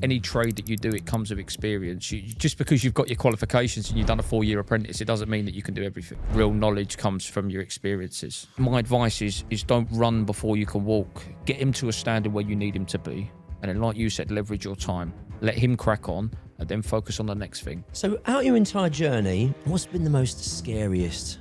Any trade that you do, it comes with experience. Just because you've got your qualifications and you've done a 4-year apprentice, it doesn't mean that you can do everything. Real knowledge comes from your experiences. My advice is don't run before you can walk. Get him to a standard where you need him to be. And then, like you said, leverage your time. Let him crack on and then focus on the next thing. So out your entire journey, what's been the most scariest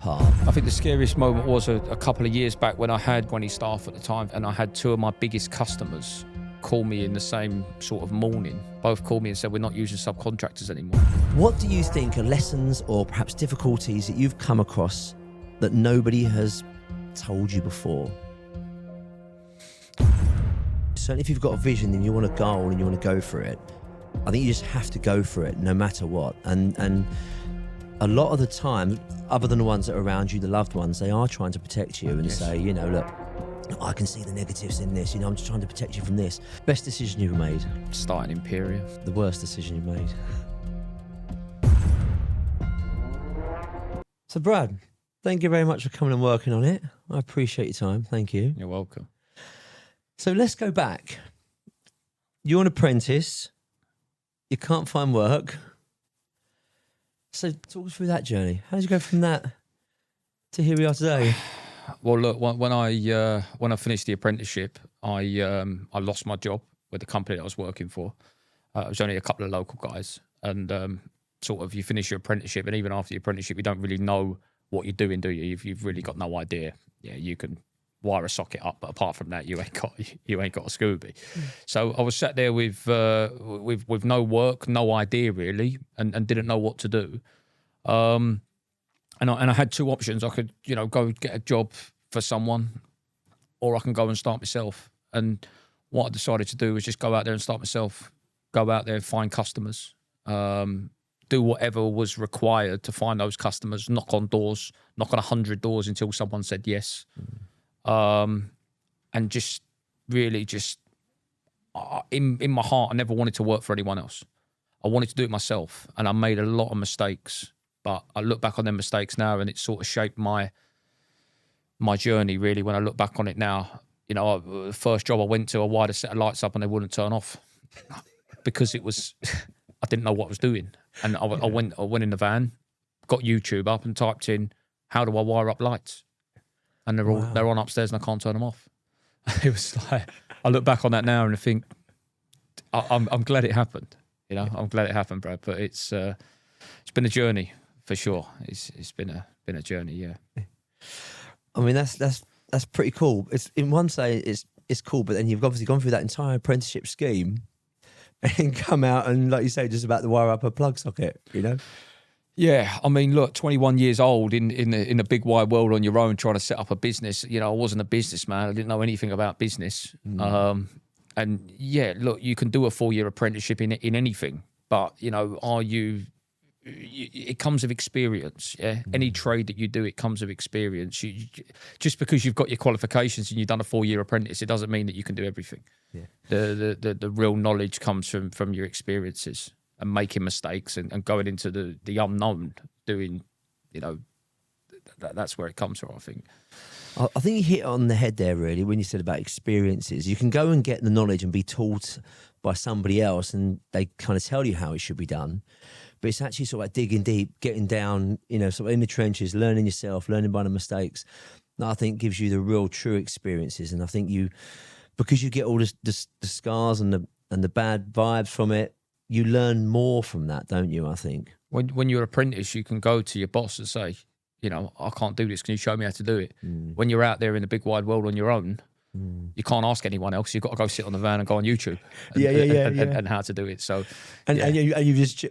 part? I think the scariest moment was a couple of years back when I had 20 staff at the time, and I had 2 of my biggest customers call me in the same sort of morning. Both called me and said, we're not using subcontractors anymore. What do you think are lessons or perhaps difficulties that you've come across that nobody has told you before? Certainly if you've got a vision and you want a goal and you want to go for it, I think you just have to go for it no matter what. And a lot of the time, other than the ones that are around you, the loved ones, they are trying to protect you and say, you know, look, I can see the negatives in this, you know, I'm just trying to protect you from this. Best decision you've made? Starting Imperial. The worst decision you've made? So Brad, thank you very much for coming and working on it. I appreciate your time. Thank you. You're welcome. So let's go back. You're an apprentice. You can't find work. So talk us through that journey. How did you go from that to here we are today? Well, look, when I finished the apprenticeship, I lost my job with the company that I was working for. It was only a couple of local guys, and sort of you finish your apprenticeship, and even after your apprenticeship, you don't really know what you're doing, do you? You've really got no idea. Yeah, you can wire a socket up, but apart from that, you ain't got a Scooby. So I was sat there with no work, no idea really, and didn't know what to do. And I had 2 options. I could, you know, go get a job for someone, or I can go and start myself. And what I decided to do was just go out there and start myself. Go out there and find customers. Do whatever was required to find those customers. Knock on doors. Knock on 100 doors until someone said yes. And just really in my heart, I never wanted to work for anyone else. I wanted to do it myself, and I made a lot of mistakes. But I look back on them mistakes now, and it sort of shaped my journey, really. When I look back on it now, you know, the first job I went to, I wired a set of lights up and they wouldn't turn off because it was, I didn't know what I was doing. And I went in the van, got YouTube up and typed in, how do I wire up lights? And they're on upstairs and I can't turn them off. It was like, I look back on that now and I think, I'm glad it happened. You know, I'm glad it happened, Brad. But it's been a journey. For sure, it's been a journey, yeah. I mean, that's pretty cool. It's in one say it's cool, but then you've obviously gone through that entire apprenticeship scheme, and come out and, like you say, just about to wire up a plug socket. You know? Yeah, I mean, look, 21 years old in a big wide world on your own, trying to set up a business. You know, I wasn't a businessman. I didn't know anything about business. And yeah, look, you can do a 4-year apprenticeship in anything, but you know, it comes with experience. Yeah, any trade that you do, it comes with experience. Just because you've got your qualifications and you've done a 4-year apprentice, it doesn't mean that you can do everything. Yeah, the real knowledge comes from your experiences and making mistakes and going into the unknown, doing, you know, that's where it comes from, I think. I think you hit it on the head there, really, when you said about experiences. You can go and get the knowledge and be taught by somebody else, and they kind of tell you how it should be done. But it's actually sort of like digging deep, getting down, you know, sort of in the trenches, learning yourself, learning by the mistakes. That I think gives you the real true experiences. And I think because you get all the scars and the bad vibes from it, you learn more from that, don't you, I think? When you're an apprentice, you can go to your boss and say, you know, I can't do this. Can you show me how to do it? When you're out there in the big wide world on your own, you can't ask anyone else. You've got to go sit on the van and go on YouTube and how to do it. So, you've just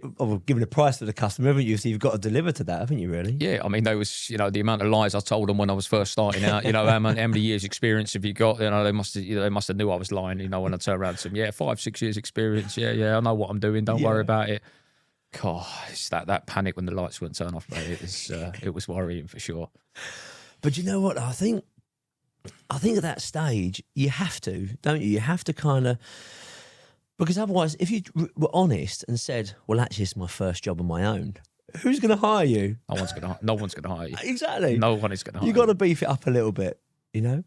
given a price to the customer, haven't you? So you've got to deliver to that, haven't you, really? Yeah, I mean, there was, you know, the amount of lies I told them when I was first starting out, you know, how many years experience have you got? You know, they must have knew I was lying, you know, when I turned around to them, 5-6 years experience. Yeah, I know what I'm doing. Don't worry about it. God, it's that panic when the lights wouldn't turn off, mate. It was worrying for sure. But you know what? I think at that stage, you have to, don't you? You have to kind of, because otherwise, if you were honest and said, well, actually, it's my first job on my own, who's going to hire you? No one's going to hire you. Exactly. No one is going to hire you. You've got to beef it up a little bit, you know?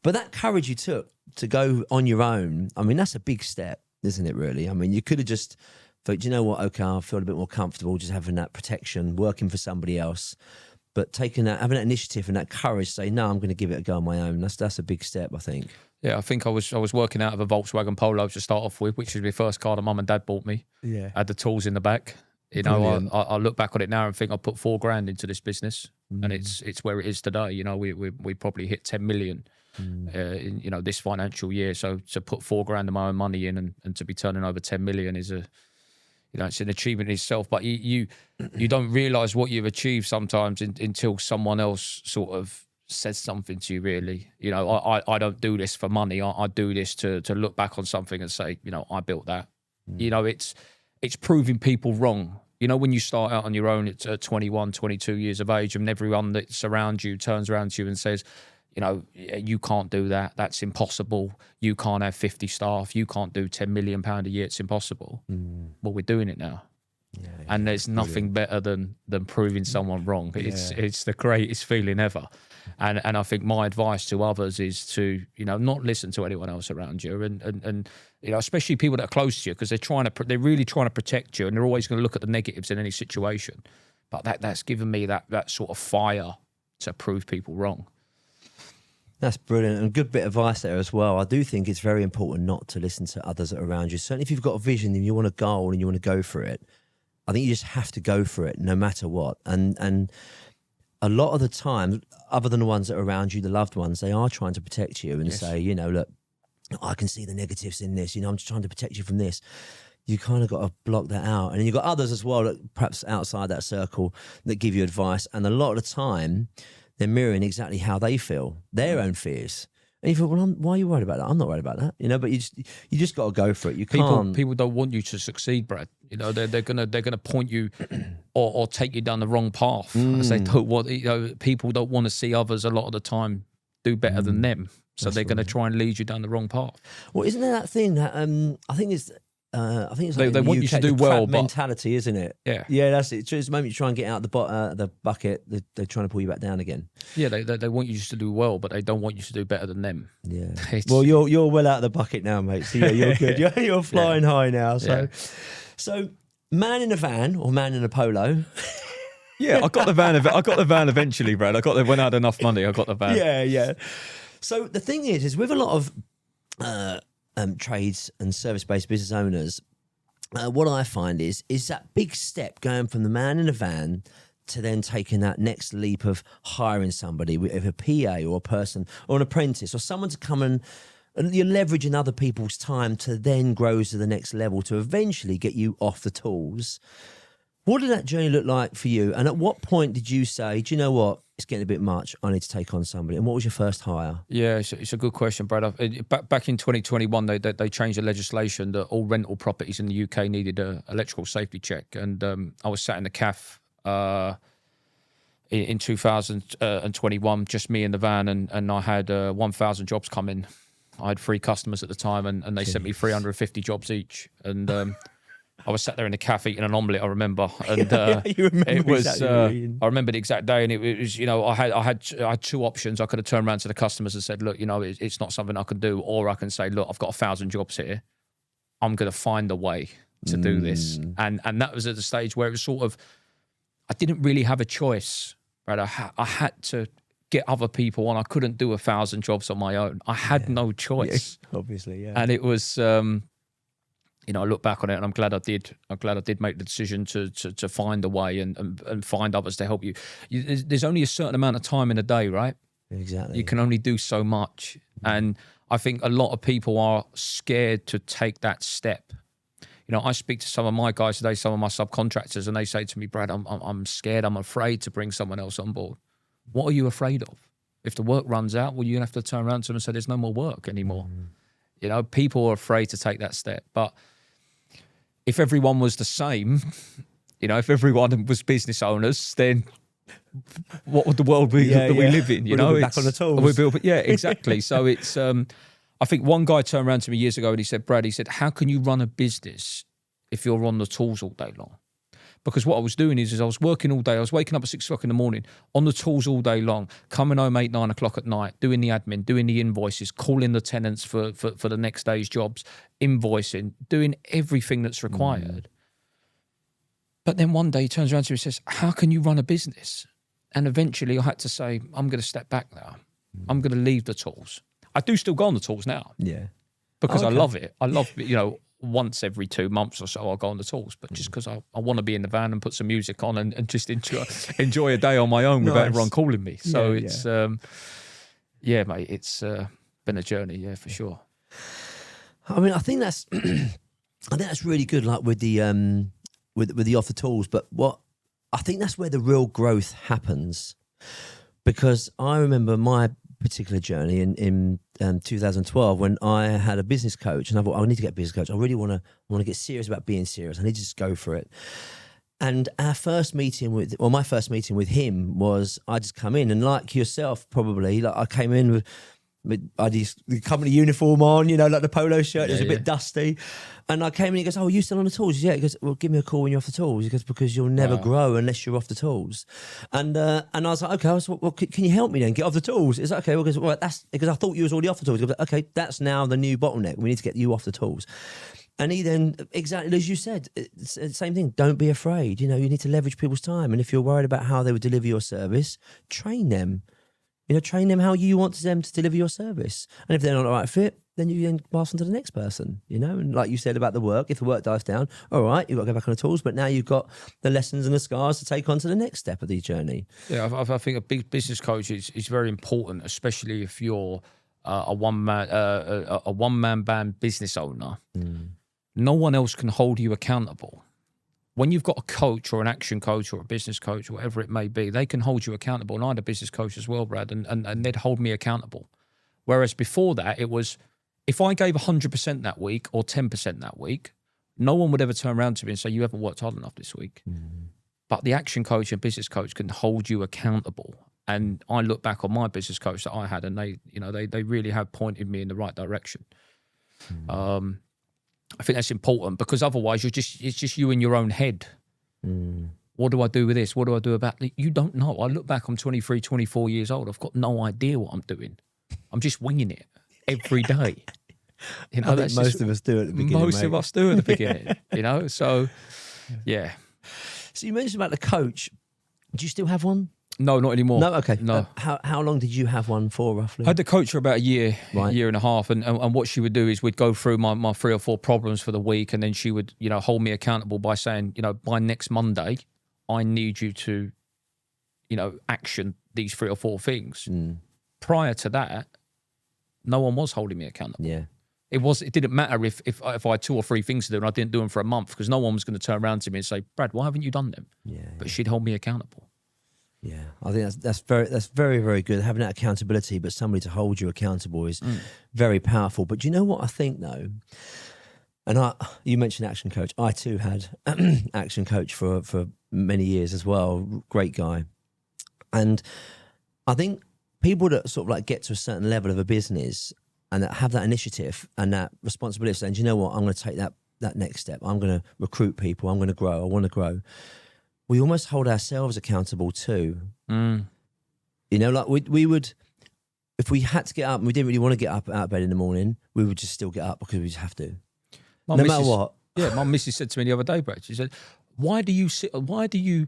But that courage you took to go on your own, I mean, that's a big step. isn't it, really? I mean, you could have just thought, you know what, okay, I feel a bit more comfortable just having that protection, working for somebody else. But taking that, having that initiative and that courage to say, no, I'm going to give it a go on my own, that's a big step, I think. Yeah, I think I was working out of a Volkswagen Polo to start off with, which was my first car that mum and dad bought me. Yeah. Had the tools in the back. You know, I look back on it now and think I put $4,000 into this business, and it's where it is today. You know, we probably hit 10 million in, you know, this financial year. So to put $4,000 of my own money in and to be turning over 10 million is a, you know, it's an achievement in itself. But you don't realise what you've achieved sometimes until someone else sort of says something to you, really. You know, I don't do this for money. I do this to look back on something and say, you know, I built that. You know, it's proving people wrong. You know, when you start out on your own, it's 21, 22 years of age, and everyone that's around you turns around to you and says, you know, you can't do that. That's impossible. You can't have 50 staff. You can't do £10 million a year. It's impossible. Well, we're doing it now. Yeah, and there's nothing better than proving someone wrong. It's the greatest feeling ever. And I think my advice to others is to, you know, not listen to anyone else around you, and you know, especially people that are close to you, because they're really trying to protect you, and they're always going to look at the negatives in any situation. But that's given me that sort of fire to prove people wrong. That's brilliant, and a good bit of advice there as well. I do think it's very important not to listen to others that are around you. Certainly if you've got a vision and you want a goal and you want to go for it, I think you just have to go for it no matter what. And a lot of the time, other than the ones that are around you, the loved ones, they are trying to protect you and say, you know, look, I can see the negatives in this. You know, I'm just trying to protect you from this. You kind of got to block that out. And then you've got others as well, that perhaps outside that circle, that give you advice. And a lot of the time, they're mirroring exactly how they feel, their own fears. And you thought, well, why are you worried about that? I'm not worried about that, you know. But you just got to go for it. You can't. People don't want you to succeed, Brad. You know, they're gonna point you or take you down the wrong path. As they don't want, you know, people don't want to see others a lot of the time do better than them. So that's they're going to try and lead you down the wrong path. Well, isn't there that thing that I think it's like they want UK, you to do well, but mentality, isn't it? Yeah, that's it. Just the moment you try and get out the bucket, they're trying to pull you back down again. Yeah, they want you just to do well, but they don't want you to do better than them. Yeah. Well, you're well out of the bucket now, mate. So yeah, you're good. You're flying high now. So man in a van or man in a polo. Yeah, I got the van. I got the van eventually, Brad. When I had enough money, I got the van. Yeah. So the thing is with a lot of trades and service-based business owners, what I find is that big step going from the man in a van to then taking that next leap of hiring somebody with a PA or a person or an apprentice or someone to come and you're leveraging other people's time to then grow to the next level to eventually get you off the tools. What did that journey look like for you? And at what point did you say, do you know what? It's getting a bit much. I need to take on somebody. And what was your first hire? Yeah, it's a good question, Brad. Back in 2021, they changed the legislation that all rental properties in the UK needed an electrical safety check. And I was sat in the CAF in 2021, just me in the van, and I had 1,000 jobs come in. I had 3 customers at the time, and they sent me 350 jobs each. And I was sat there in the cafe eating an omelette, I remember. And you remember it was, exactly I remember the exact day, and it was, you know, I had 2 options. I could have turned around to the customers and said, look, you know, it's not something I can do. Or I can say, look, I've got 1,000 jobs here. I'm going to find a way to do this. And that was at the stage where it was sort of, I didn't really have a choice, right? I had to get other people on. I couldn't do 1,000 jobs on my own. I had no choice. Yeah, obviously, yeah. And it was, you know, I look back on it and I'm glad I did. I'm glad I did make the decision to find a way and find others to help you. There's only a certain amount of time in a day, right? Exactly. You can only do so much. And I think a lot of people are scared to take that step. You know, I speak to some of my guys today, some of my subcontractors, and they say to me, Brad, I'm scared, I'm afraid to bring someone else on board. What are you afraid of? If the work runs out, well, you're going to have to turn around to them and say, there's no more work anymore. You know, people are afraid to take that step. But if everyone was the same, you know, if everyone was business owners, then what would the world be that we live in? You know, back on the tools. Yeah, exactly. So it's, I think one guy turned around to me years ago and he said, Brad, he said, how can you run a business if you're on the tools all day long? Because what I was doing is I was working all day. I was waking up at 6 o'clock in the morning, on the tools all day long, coming home 8, 9 o'clock at night, doing the admin, doing the invoices, calling the tenants for the next day's jobs, invoicing, doing everything that's required. But then one day he turns around to me and says, how can you run a business? And eventually I had to say, I'm going to step back now. I'm going to leave the tools. I do still go on the tools now. Yeah. Because I love it. I love, once every 2 months or so I'll go on the tools, but just because I want to be in the van and put some music on and just enjoy a day on my own without everyone calling me. So it's, mate, it's been a journey, for sure. I mean, I think that's really good, like with the with the off the tools. But I think that's where the real growth happens, because I remember my particular journey in 2012 when I had a business coach, and I thought, I need to get a business coach. I really want to get serious about being serious. I need to just go for it. And my first meeting with him was, I just come in, and like yourself, probably, like I came in with I had the company uniform on, like the polo shirt. It was a bit dusty. And I came in and he goes, oh, are you still on the tools? Yeah. He goes, well, give me a call when you're off the tools. He goes, because you'll never grow unless you're off the tools. And I was like, okay. I was like, well, can you help me then get off the tools? He's like, okay. Well, that's because I thought you was already off the tools. He goes, okay, that's now the new bottleneck. We need to get you off the tools. And he then, exactly as you said, it's the same thing. Don't be afraid. You need to leverage people's time. And if you're worried about how they would deliver your service, train them. Train them how you want them to deliver your service. And if they're not the right fit, then you then pass on to the next person, And like you said about the work, if the work dies down, all right, you've got to go back on the tools, but now you've got the lessons and the scars to take on to the next step of the journey. Yeah, I think a big business coach is very important, especially if you're a one-man band business owner. No one else can hold you accountable. When you've got a coach or an action coach or a business coach or whatever it may be, they can hold you accountable. And I had a business coach as well, Brad, and they'd hold me accountable. Whereas before that, it was, if I gave 100% that week or 10% that week, no one would ever turn around to me and say, you haven't worked hard enough this week. But the action coach and business coach can hold you accountable. And I look back on my business coach that I had, and they really have pointed me in the right direction. I think that's important, because otherwise it's just you in your own head. What do I do with this? What do I do about it? You don't know. I look back, I'm 23, 24 years old. I've got no idea what I'm doing. I'm just winging it every day. I think most of us do at the beginning. Most of us do at the beginning, So, yeah. So you mentioned about the coach. Do you still have one? No, not anymore. No, okay. No. How long did you have one for, roughly? I had the coach for about a year, year and a half, and what she would do is we'd go through my 3 or 4 problems for the week, and then she would, hold me accountable by saying, by next Monday, I need you to, action these 3 or 4 things. Prior to that, no one was holding me accountable. Yeah. It didn't matter if I had 2 or 3 things to do and I didn't do them for a month, because no one was going to turn around to me and say, Brad, why haven't you done them? Yeah. But she'd hold me accountable. Yeah, I think that's very, very good. Having that accountability, but somebody to hold you accountable is very powerful. But do you know what I think though? And you mentioned action coach. I too had action coach for many years as well. Great guy. And I think people that sort of like get to a certain level of a business and that have that initiative and that responsibility of saying, do you know what, I'm going to take that next step. I'm going to recruit people. I'm going to grow. I want to grow. We almost hold ourselves accountable too. Like we would, if we had to get up and we didn't really want to get up out of bed in the morning, we would just still get up because we just have to. No matter what. Yeah, my missus said to me the other day, Brad, she said, why do you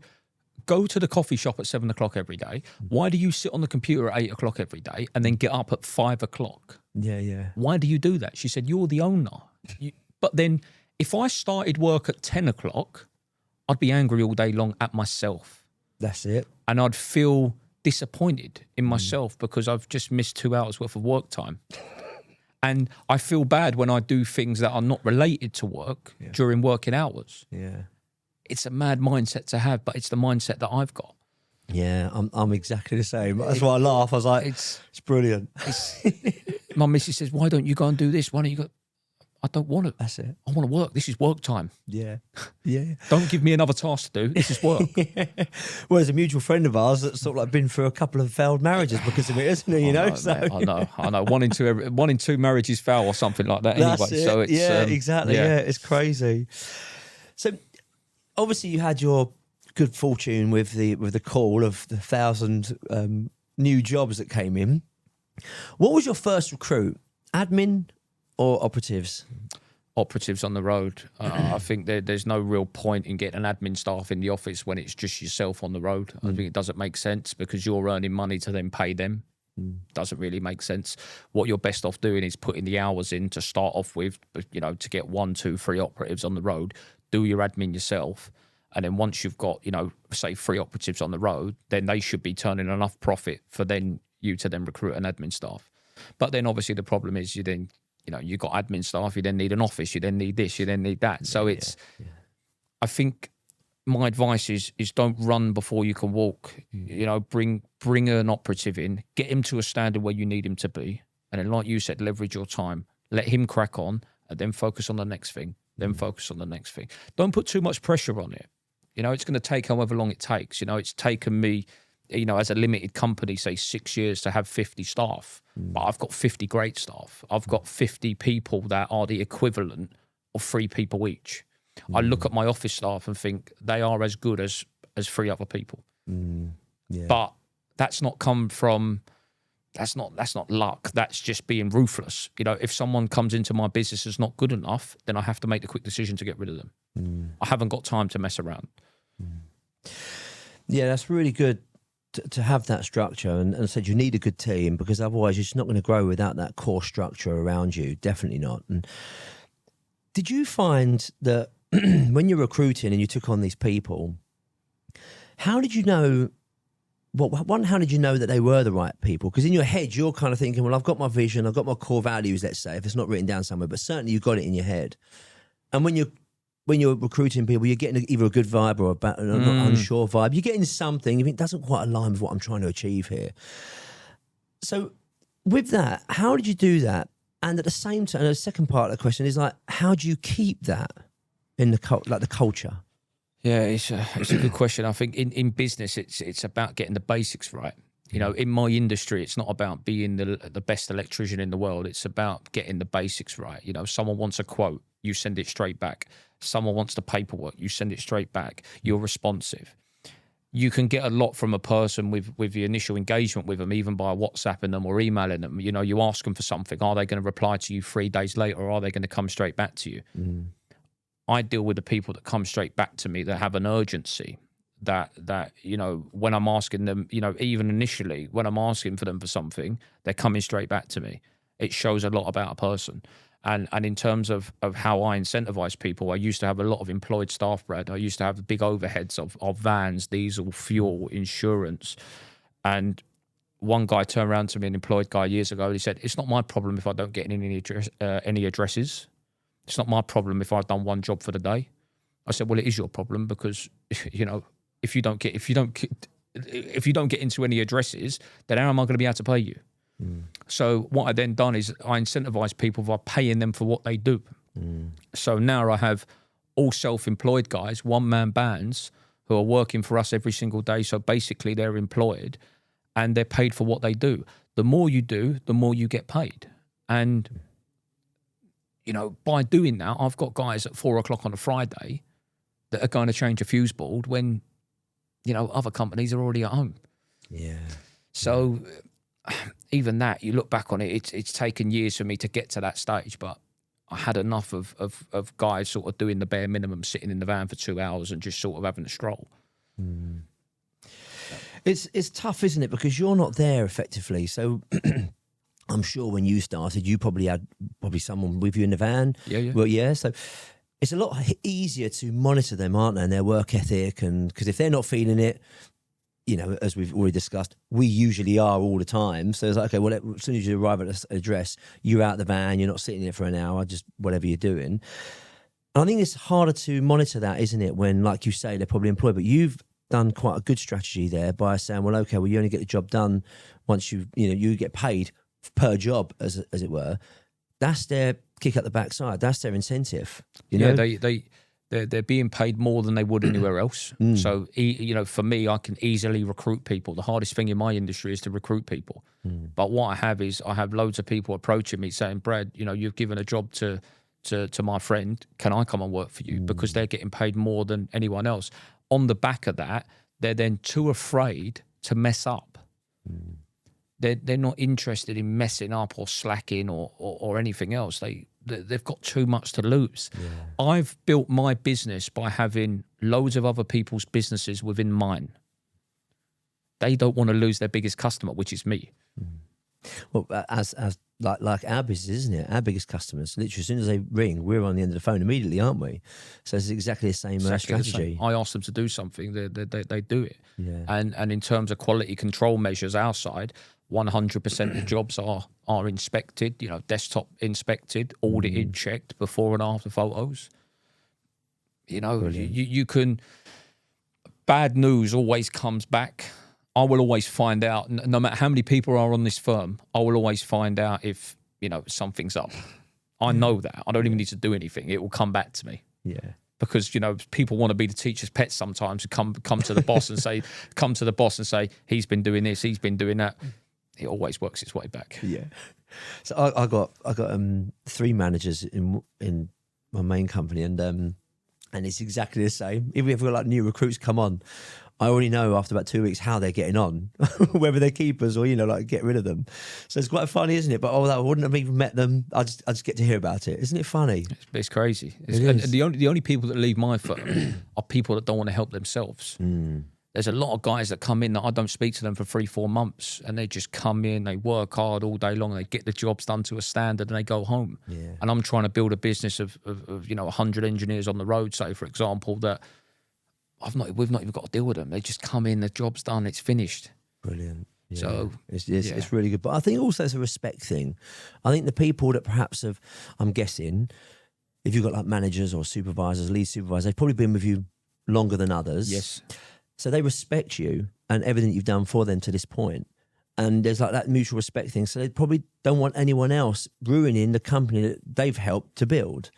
go to the coffee shop at 7 o'clock every day? Why do you sit on the computer at 8 o'clock every day and then get up at 5 o'clock? Yeah. Why do you do that? She said, you're the owner. But then if I started work at 10 o'clock, I'd be angry all day long at myself. That's it. And I'd feel disappointed in myself because I've just missed 2 hours worth of work time. And I feel bad when I do things that are not related to work during working hours. Yeah. It's a mad mindset to have, but it's the mindset that I've got. Yeah, I'm exactly the same. That's why I laugh. I was like, it's brilliant. My missus says, why don't you go and do this? Why don't you go? I don't want to. That's it. I want to work. This is work time. Yeah. Don't give me another task to do. This is work. Well, there's a mutual friend of ours that's sort of like been through a couple of failed marriages because of it, isn't he? I know. 1 in 2 marriages fail or something like that. That's anyway, it. So it's exactly. Yeah, it's crazy. So obviously you had your good fortune with the call of the 1,000 new jobs that came in. What was your first recruit? Admin or operatives? Operatives on the road. I think there's no real point in getting an admin staff in the office when it's just yourself on the road. I think it doesn't make sense because you're earning money to then pay them. Doesn't really make sense. What you're best off doing is putting the hours in to start off with, to get 1, 2, 3 operatives on the road. Do your admin yourself. And then once you've got, say 3 operatives on the road, then they should be turning enough profit for you to then recruit an admin staff. But then obviously the problem is you've got admin staff, you then need an office, you then need this, you then need that. So I think my advice is don't run before you can walk. Bring an operative in, get him to a standard where you need him to be. And then like you said, leverage your time, let him crack on and then focus on the next thing, focus on the next thing. Don't put too much pressure on it. It's going to take however long it takes. It's taken me, as a limited company, say 6 years to have 50 staff, but I've got 50 great staff. I've got 50 people that are the equivalent of 3 people each. I look at my office staff and think they are as good as 3 other people. But that's not come from, that's not luck. That's just being ruthless. If someone comes into my business as not good enough, then I have to make the quick decision to get rid of them. I haven't got time to mess around. Yeah, that's really good to have that structure. And I said you need a good team because otherwise you're just not going to grow without that core structure around you. Definitely not. And did you find that when you're recruiting and you took on these people, how did you know? How did you know that they were the right people? Because in your head, you're kind of thinking, well, I've got my vision, I've got my core values, let's say, if it's not written down somewhere, but certainly you've got it in your head. And when you're recruiting people, you're getting either a good vibe or an unsure vibe. You're getting something, you think, doesn't quite align with what I'm trying to achieve here. So with that, how did you do that? And at the same time, the second part of the question is like, how do you keep that in the culture? Yeah, it's a good question. I think in business, it's about getting the basics right. In my industry, it's not about being the best electrician in the world. It's about getting the basics right. Someone wants a quote, you send it straight back. Someone wants the paperwork, you send it straight back. You're responsive. You can get a lot from a person with the initial engagement with them, even by WhatsApping them or emailing them. You ask them for something. Are they going to reply to you 3 days later, or are they going to come straight back to you? I deal with the people that come straight back to me that have an urgency that when I'm asking them, even initially when I'm asking for them for something, they're coming straight back to me. It shows a lot about a person. And in terms of how I incentivize people, I used to have a lot of employed staff, Brad. I used to have big overheads of vans, diesel, fuel, insurance. And one guy turned around to me, an employed guy years ago, and he said, it's not my problem if I don't get any addresses. It's not my problem if I've done one job for the day. I said, well, it is your problem because, if you don't get into any addresses, then how am I going to be able to pay you? So what I then done is I incentivize people by paying them for what they do. So now I have all self-employed guys, one-man bands who are working for us every single day. So basically they're employed and they're paid for what they do. The more you do, the more you get paid. And by doing that, I've got guys at 4 o'clock on a Friday that are going to change a fuse board when, other companies are already at home. Yeah. So even that, you look back on it, it's taken years for me to get to that stage, but I had enough of guys sort of doing the bare minimum, sitting in the van for 2 hours and just sort of having a stroll. It's tough, isn't it? Because you're not there effectively. So I'm sure when you started, you probably had someone with you in the van. Yeah. Well, yeah. So it's a lot easier to monitor them, aren't they? And their work ethic, and because if they're not feeling it, as we've already discussed, we usually are all the time. So it's like, okay, well, as soon as you arrive at an address, you're out the van, you're not sitting there for an hour, just whatever you're doing. And I think it's harder to monitor that, isn't it? When, like you say, they're probably employed, but you've done quite a good strategy there by saying, well, okay, well, you only get the job done once you get paid per job, as it were. That's their kick at the backside. That's their incentive. Yeah, they're being paid more than they would anywhere else. So, for me, I can easily recruit people. The hardest thing in my industry is to recruit people. But what I have loads of people approaching me saying, Brad, you've given a job to to my friend, can I come and work for you? Because they're getting paid more than anyone else. On the back of that, they're then too afraid to mess up. They're not interested in messing up or slacking or anything else. They've got too much to lose. Yeah. I've built my business by having loads of other people's businesses within mine. They don't want to lose their biggest customer, which is me. Well, as like our business, isn't it? Our biggest customers, literally, as soon as they ring, we're on the end of the phone immediately, aren't we? So it's exactly the same strategy. The same. I ask them to do something, they do it. Yeah. And in terms of quality control measures, our side, 100% of jobs are inspected. Desktop inspected, audited, checked before and after photos. You can. Bad news always comes back. I will always find out, no matter how many people are on this firm, I will always find out if, something's up. I know that. I don't even need to do anything. It will come back to me. Yeah. Because, people want to be the teacher's pet sometimes, come to the boss and say, he's been doing this, he's been doing that. It always works its way back. Yeah. So I got 3 managers in my main company, and it's exactly the same. If we have like new recruits come on, I already know after about 2 weeks how they're getting on, whether they're keepers or, like get rid of them. So it's quite funny, isn't it? But I wouldn't have even met them. I just get to hear about it. Isn't it funny? It's crazy. It is. And the only people that leave my firm are people that don't want to help themselves. There's a lot of guys that come in that I don't speak to them for 3-4 months, and they just come in, they work hard all day long, and they get the jobs done to a standard, and they go home. Yeah. And I'm trying to build a business of 100 engineers on the road, say, for example, that we've not even got to deal with them. They just come in, the job's done, it's finished. Brilliant. Yeah. So it's really good. But I think also it's a respect thing. I think the people that perhaps I'm guessing, if you've got like managers or supervisors, lead supervisors, they've probably been with you longer than others. Yes. So they respect you and everything you've done for them to this point. And there's like that mutual respect thing. So they probably don't want anyone else ruining the company that they've helped to build.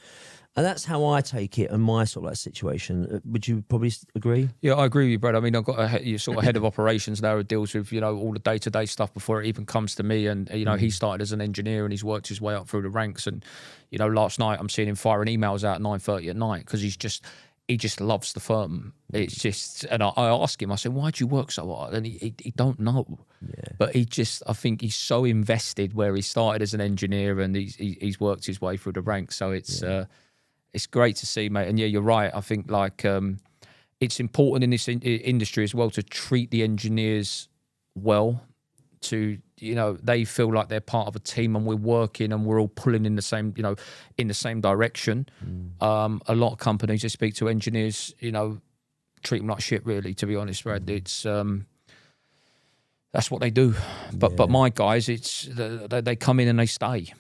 And that's how I take it in my sort of like situation. Would you probably agree? Yeah, I agree with you, Brad. I mean, I've got a sort of head of operations now who deals with, all the day-to-day stuff before it even comes to me. And, he started as an engineer and he's worked his way up through the ranks. And, last night I'm seeing him firing emails out at 9:30 at night because he just loves the firm. It's just, and I ask him, I said, why do you work so hard? And he don't know. Yeah. But I think he's so invested where he started as an engineer and he's worked his way through the ranks. So it's great to see, mate. And yeah, you're right. I think it's important in this industry as well to treat the engineers well. They feel like they're part of a team and we're working and we're all pulling in the same, in the same direction. A lot of companies that speak to engineers, treat them like shit. Really, to be honest, Brad. It's that's what they do. But my guys, they come in and they stay.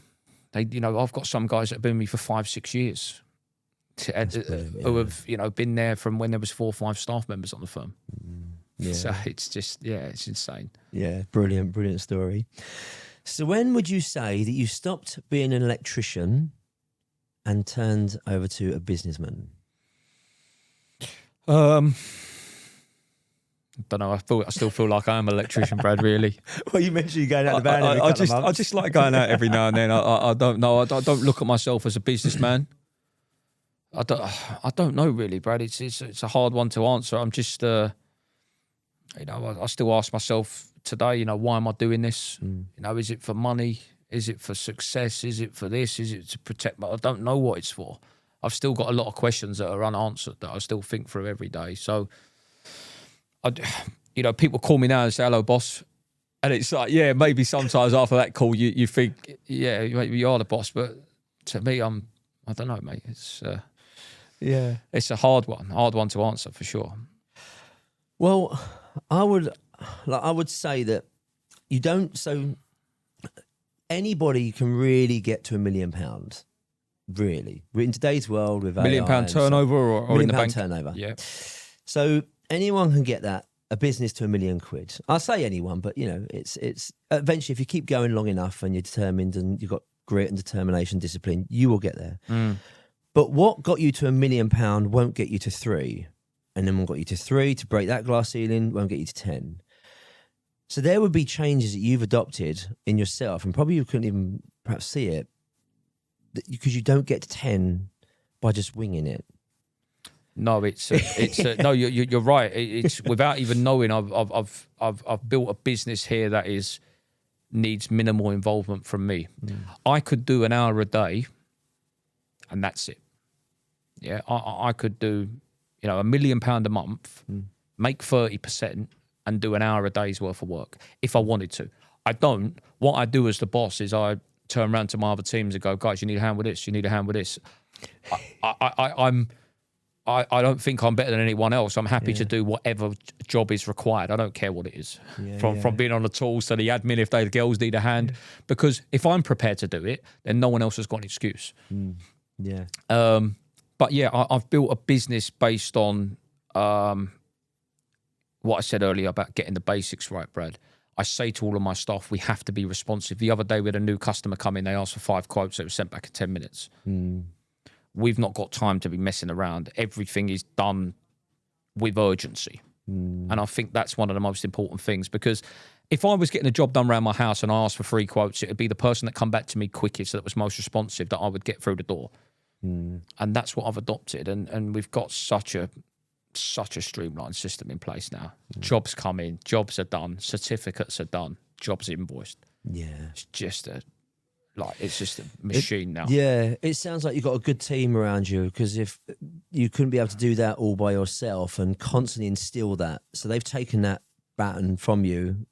I've got some guys that have been with me for 5-6 years. Who have been there from when there was 4 or 5 staff members on the firm. Yeah. So it's just it's insane. Yeah, brilliant story. So when would you say that you stopped being an electrician and turned over to a businessman? I don't know. I still feel like I am an electrician, Brad. Really. Well, you mentioned you going out the van. I just like going out every now and then. I don't know. I don't look at myself as a businessman. I don't know really, Brad. It's a hard one to answer. I'm just I still ask myself today, why am I doing this? Is it for money? Is it for success? Is it for this? Is it to protect? But I don't know what it's for. I've still got a lot of questions that are unanswered that I still think through every day. So, people call me now and say, hello, boss. And it's like, yeah, maybe sometimes after that call, you think, yeah, you are the boss. But to me, I don't know, mate. It's a hard one to answer for sure. Well, I would say that you don't. So anybody can really get to £1 million. Really, in today's world with £1 million turnover or in the bank turnover. Yeah. So anyone can get that, a business to £1 million. I say anyone, but it's eventually if you keep going long enough and you're determined and you've got grit and determination, discipline, you will get there. But what got you to £1 million won't get you to 3. And then what got you to 3 to break that glass ceiling won't get you to 10. So there would be changes that you've adopted in yourself, and probably you couldn't even perhaps see it, because you don't get to 10 by just winging it. No, no. You're right. It's without even knowing. I've built a business here that needs minimal involvement from me. I could do an hour a day, and that's it. Yeah, I could do, £1 million a month, make 30%, and do an hour a day's worth of work if I wanted to. I don't. What I do as the boss is I turn around to my other teams and go, guys, you need a hand with this. You need a hand with this. I don't think I'm better than anyone else. I'm happy to do whatever job is required. I don't care what it is. From being on the tools to the admin if the girls need a hand. Because if I'm prepared to do it, then no one else has got an excuse. Yeah. But yeah, I've built a business based on what I said earlier about getting the basics right, Brad. I say to all of my staff, we have to be responsive. The other day we had a new customer come in. They asked for 5 quotes. It was sent back in 10 minutes. We've not got time to be messing around. Everything is done with urgency. And I think that's one of the most important things, because if I was getting a job done around my house and I asked for 3 quotes, it would be the person that come back to me quickest, that was most responsive, that I would get through the door. And that's what I've adopted. And we've got such a streamlined system in place now. Jobs come in, jobs are done, certificates are done, jobs invoiced. Yeah. It's just a machine now. Yeah, it sounds like you've got a good team around you, because if you couldn't be able to do that all by yourself and constantly instill that. So they've taken that baton from you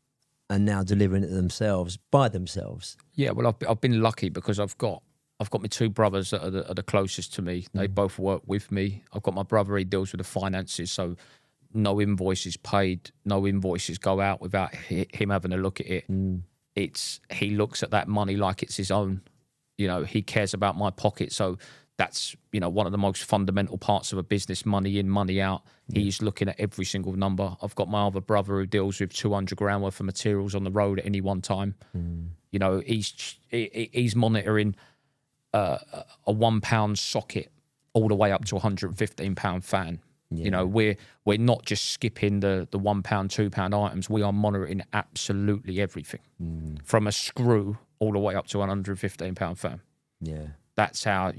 and now delivering it themselves by themselves. Yeah, well, I've been lucky because I've got my 2 brothers that are the closest to me. They both work with me. I've got my brother, he deals with the finances, so no invoices paid, no invoices go out without him having a look at it. He looks at that money like it's his own. He cares about my pocket. So that's, one of the most fundamental parts of a business, money in, money out. He's looking at every single number. I've got my other brother who deals with 200 grand worth of materials on the road at any one time. He's monitoring a £1 socket all the way up to a £115 fan. We're not just skipping the £1, £2 items. We are monitoring absolutely everything, from a screw all the way up to a £115 fan. Yeah, that's how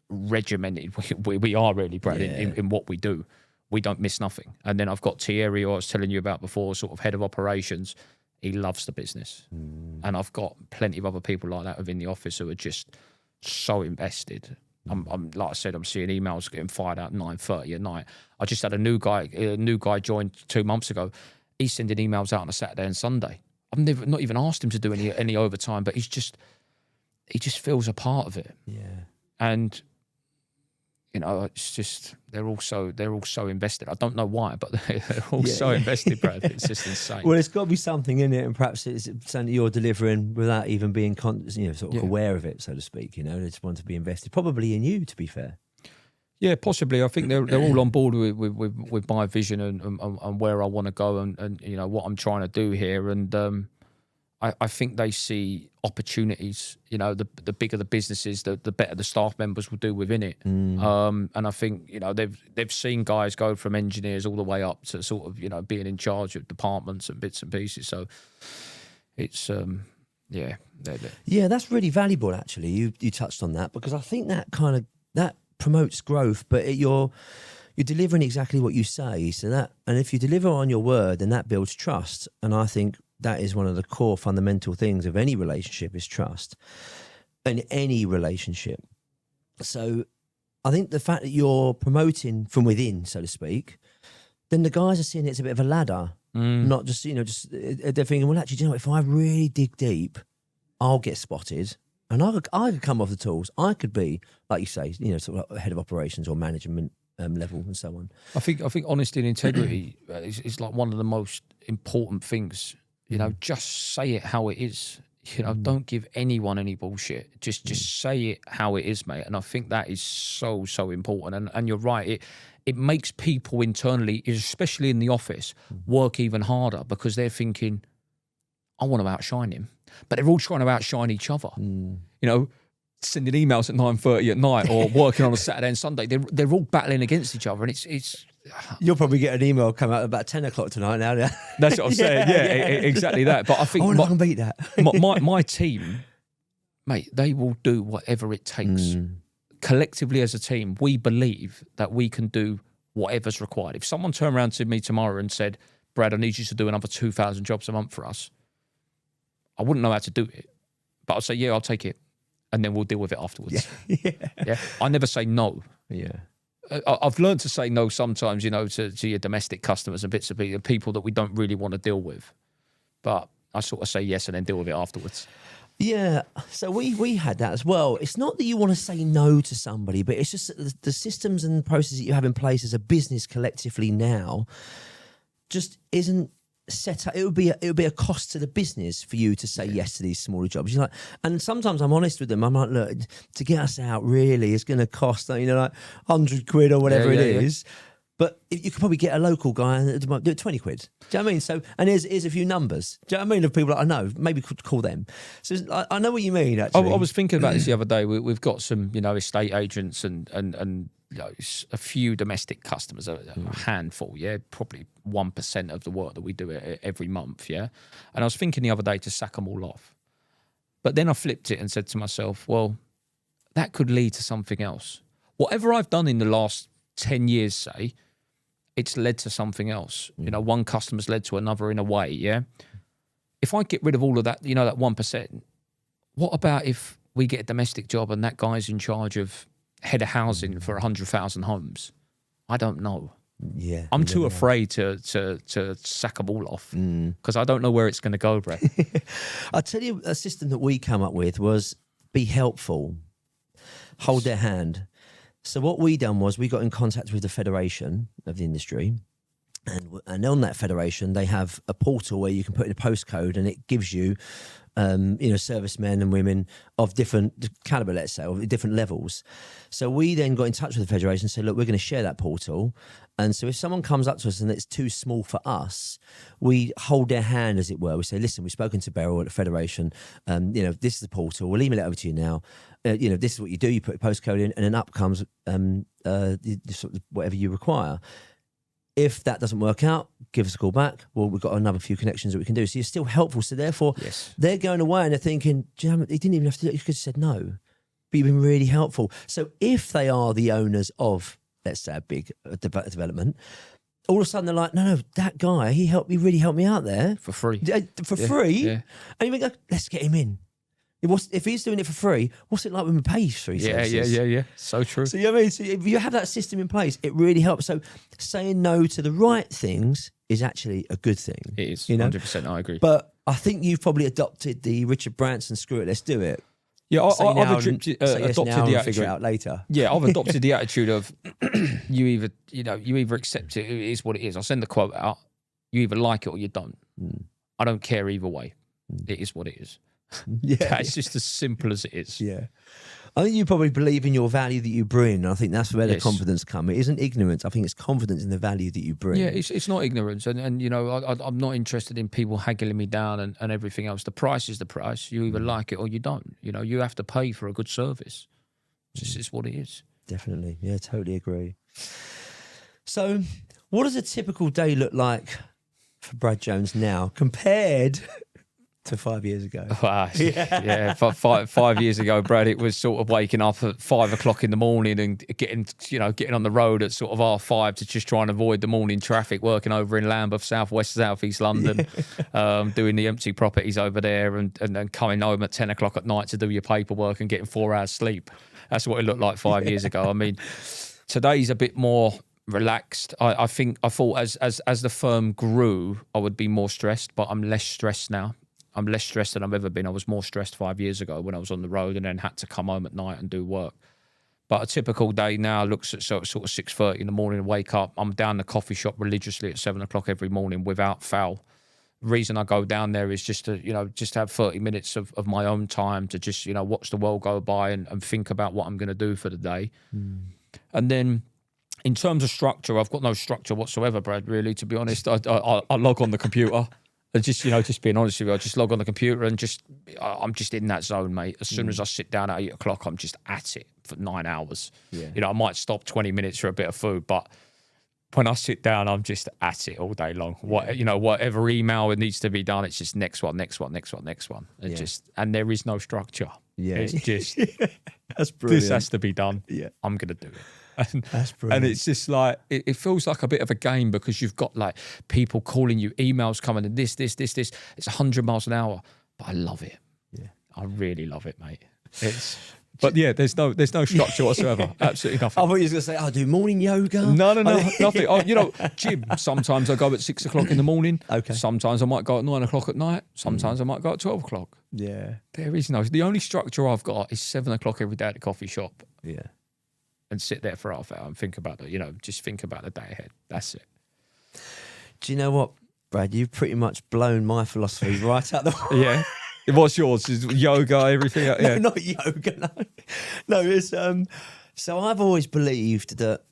regimented we are really, Brad, in what we do. We don't miss nothing. And then I've got Thierry, who I was telling you about before, sort of head of operations. He loves the business, and I've got plenty of other people like that within the office who are just so invested. I'm like I said, I'm seeing emails getting fired out at 9:30 at night. I just had a new guy joined 2 months ago. He's sending emails out on a Saturday and Sunday. I've not even asked him to do any overtime, but he just feels a part of it. Yeah. And it's just they're all so invested. I don't know why, but they're all so invested, Brad. It's just insane. Well, it's got to be something in it, and perhaps it's something that you're delivering without even being aware of it, so to speak. They just want to be invested, probably in you, to be fair. Yeah, possibly. I think they're all on board with my vision and where I want to go and what I'm trying to do here. And I think they see opportunities. The bigger the businesses, the better the staff members will do within it. And I think they've seen guys go from engineers all the way up to sort of being in charge of departments and bits and pieces. So it's that's really valuable. Actually, you touched on that, because I think that promotes growth, but you're delivering exactly what you say. And if you deliver on your word, then that builds trust. And I think that is one of the core fundamental things of any relationship, is trust, in any relationship. So I think the fact that you're promoting from within, so to speak, then the guys are seeing it's a bit of a ladder, not just, they're thinking, well, actually, if I really dig deep, I'll get spotted. And I could come off the tools. I could be, like you say, sort of head of operations or management level and so on. I think honesty and integrity is like one of the most important things. Just say it how it is. Don't give anyone any bullshit. Just say it how it is, mate. And I think that is so important. And you're right. It makes people internally, especially in the office, work even harder, because they're thinking, I want to outshine him. But they're all trying to outshine each other. Sending emails at 9:30 at night or working on a Saturday and Sunday. They're all battling against each other, and it's. You'll probably get an email come out about 10 o'clock tonight now. That's what I'm saying. Yeah, exactly that. But I think I can beat that. my team, mate, they will do whatever it takes. Collectively as a team, we believe that we can do whatever's required. If someone turned around to me tomorrow and said, Brad, I need you to do another 2,000 jobs a month for us, I wouldn't know how to do it. But I'd say, yeah, I'll take it. And then we'll deal with it afterwards. Yeah. I never say no. Yeah. I've learned to say no sometimes, you know, to your domestic customers and bits of people that we don't really want to deal with. But I sort of say yes and then deal with it afterwards. Yeah, so we had that as well. It's not that you want to say no to somebody, but it's just that the systems and processes that you have in place as a business collectively now just isn't set up. It would be a cost to the business for you to say yes to these smaller jobs. You're like, and sometimes I'm honest with them. I'm like, look, to get us out really is going to cost, you know, like 100 quid or whatever it is. But you could probably get a local guy and do it 20 quid. Do you know what I mean? So, and here's a few numbers. Do you know what I mean? Of people that I know, maybe could call them. So I know what you mean, actually. I was thinking about this the other day. We've got some, you know, estate agents and you know, a few domestic customers, a handful, probably 1% of the work that we do every month, And I was thinking the other day to sack them all off. But then I flipped it and said to myself, well, that could lead to something else. Whatever I've done in the last 10 years, say, it's led to something else. You know, one customer's led to another in a way, If I get rid of all of that, you know, that 1%, what about if we get a domestic job and that guy's in charge of head of housing for 100,000 homes? I don't know. Yeah. I'm too afraid to sack them all off because I don't know where it's going to go, Brett. I'll tell you, a system that we come up with was be helpful, hold their hand. So what we done was we got in contact with the Federation of the Industry, and on that federation they have a portal where you can put in a postcode and it gives you, you know, servicemen and women of different caliber, let's say, of different levels. So we then got in touch with the Federation and said, look, we're going to share that portal. And so if someone comes up to us and it's too small for us, we hold their hand, as it were. We say, listen, we've spoken to Beryl at the Federation. You know, this is the portal. We'll email it over to you now. You know, this is what you do. You put your postcode in and then up comes whatever you require. If that doesn't work out, give us a call back. Well, we've got another few connections that we can do. So you're still helpful. So therefore, they're going away and they're thinking, do you know, they didn't even have to do it. You could have said no. But you've been really helpful. So if they are the owners of, let's say, a big development, all of a sudden they're like, no, that guy, he really helped me out there. For free. For free? Yeah. And you go, let's get him in. If he's doing it for free, what's it like when we pay for free services? Yeah. So true. So, you know what I mean? So if you have that system in place, it really helps. So saying no to the right things is actually a good thing. It is, you know? 100%, I agree. But I think you've probably adopted the Richard Branson, screw it, let's do it. Yeah, I've adopted adopted the attitude. Figure it out later. Yeah, I've adopted the attitude of you either accept it is what it is. I'll send the quote out. You either like it or you don't. I don't care either way. It is what it is. It's just as simple as it is. Yeah. I think you probably believe in your value that you bring. And I think that's where the confidence comes. It isn't ignorance. I think it's confidence in the value that you bring. Yeah, it's not ignorance. And you know, I'm not interested in people haggling me down and everything else. The price is the price. You either like it or you don't. You know, you have to pay for a good service. It's just what it is. Definitely. Yeah, totally agree. So what does a typical day look like for Brad Jones now compared to 5 years ago? Yeah. 5 years ago, Brad, it was sort of waking up at 5 o'clock in the morning and getting on the road at sort of R5 to just try and avoid the morning traffic, working over in Lambeth, South East London, doing the empty properties over there and then coming home at 10 o'clock at night to do your paperwork and getting 4 hours sleep. That's what it looked like 5 years ago. I mean, today's a bit more relaxed. I thought as the firm grew, I would be more stressed, but I'm less stressed now. I'm less stressed than I've ever been. I was more stressed 5 years ago when I was on the road and then had to come home at night and do work. But a typical day now looks at sort of 6:30 in the morning, wake up. I'm down the coffee shop religiously at 7 o'clock every morning without fail. The reason I go down there is just to have 30 minutes of my own time to just, watch the world go by and think about what I'm going to do for the day. And then in terms of structure, I've got no structure whatsoever, Brad, really, to be honest. I log on the computer. And just being honest with you, I just log on the computer and I'm just in that zone, mate. As soon as I sit down at 8 o'clock, I'm just at it for 9 hours. Yeah. I might stop 20 minutes for a bit of food, but when I sit down, I'm just at it all day long. Whatever email it needs to be done, it's just next one. And there is no structure. Yeah. It's just, That's brilliant. this has to be done. Yeah. I'm going to do it. And, That's brilliant. and it's just like, it feels like a bit of a game because you've got like people calling you, emails coming, and this. It's 100 miles an hour. But I love it. Yeah. I really love it, mate. But yeah, there's no structure whatsoever. Absolutely nothing. I thought you was going to say, I do morning yoga. No, nothing. Gym. Sometimes I go at 6 o'clock in the morning. Okay. Sometimes I might go at 9 o'clock at night. Sometimes I might go at 12 o'clock. Yeah. There is no. The only structure I've got is 7 o'clock every day at the coffee shop. Yeah. And sit there for half an hour and think about it. Just think about the day ahead. That's it. Do you know what, Brad? You've pretty much blown my philosophy right out the Yeah. What's yours? Is yoga, everything? Yeah. No, not yoga. No. It's so I've always believed that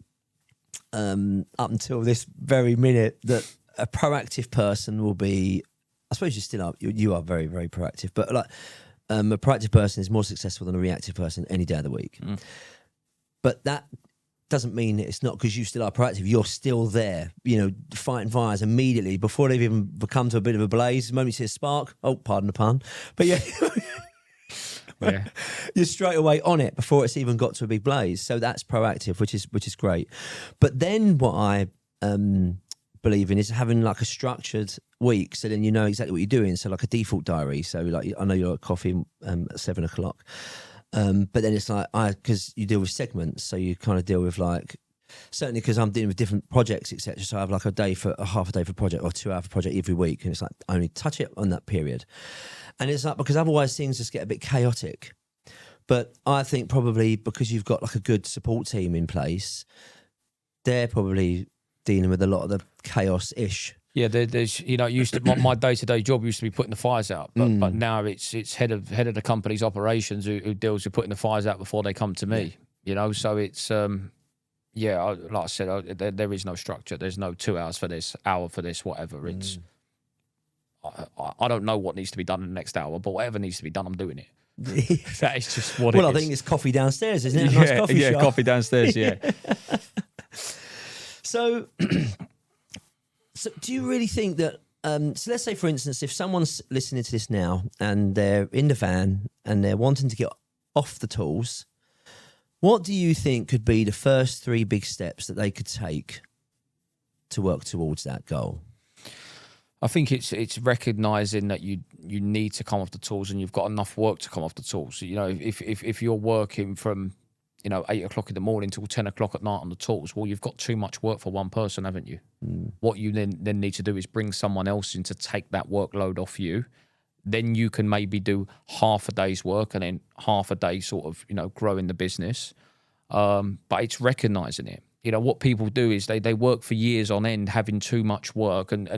up until this very minute that a proactive person will be. I suppose you still are. You are very, very proactive, but like a proactive person is more successful than a reactive person any day of the week. Mm. But that doesn't mean it's not because you still are proactive. You're still there, fighting fires immediately before they've even become to a bit of a blaze. The moment you see a spark, oh, pardon the pun, but yeah, yeah. You're straight away on it before it's even got to a big blaze. So that's proactive, which is great. But then what I believe in is having like a structured week, so then you know exactly what you're doing. So like a default diary. So like I know you're at coffee at 7 o'clock. But then it's like, because you deal with segments, so you kind of deal with like, certainly because I'm dealing with different projects, etc. So I have like a half a day for project or 2 hour for project every week. And it's like, I only touch it on that period. And it's like, because otherwise things just get a bit chaotic. But I think probably because you've got like a good support team in place, they're probably dealing with a lot of the chaos-ish. Yeah, there's used to my day-to-day job used to be putting the fires out, but now it's head of the company's operations who deals with putting the fires out before they come to me. So it's like I said, there is no structure. There's no 2 hours for this, hour for this, whatever. It's I don't know what needs to be done in the next hour, but whatever needs to be done, I'm doing it. That is just what it is. Well, I think it's coffee downstairs, isn't it? A nice coffee shop. Coffee downstairs. Yeah. So do you really think that, so let's say, for instance, if someone's listening to this now and they're in the van and they're wanting to get off the tools, what do you think could be the first 3 big steps that they could take to work towards that goal? I think it's recognising that you need to come off the tools and you've got enough work to come off the tools. If you're working from 8 o'clock in the morning till 10 o'clock at night on the tools, well, you've got too much work for one person, haven't you? What you then need to do is bring someone else in to take that workload off you. Then you can maybe do half a day's work and then half a day sort of, growing the business. But it's recognising it. What people do is they work for years on end having too much work and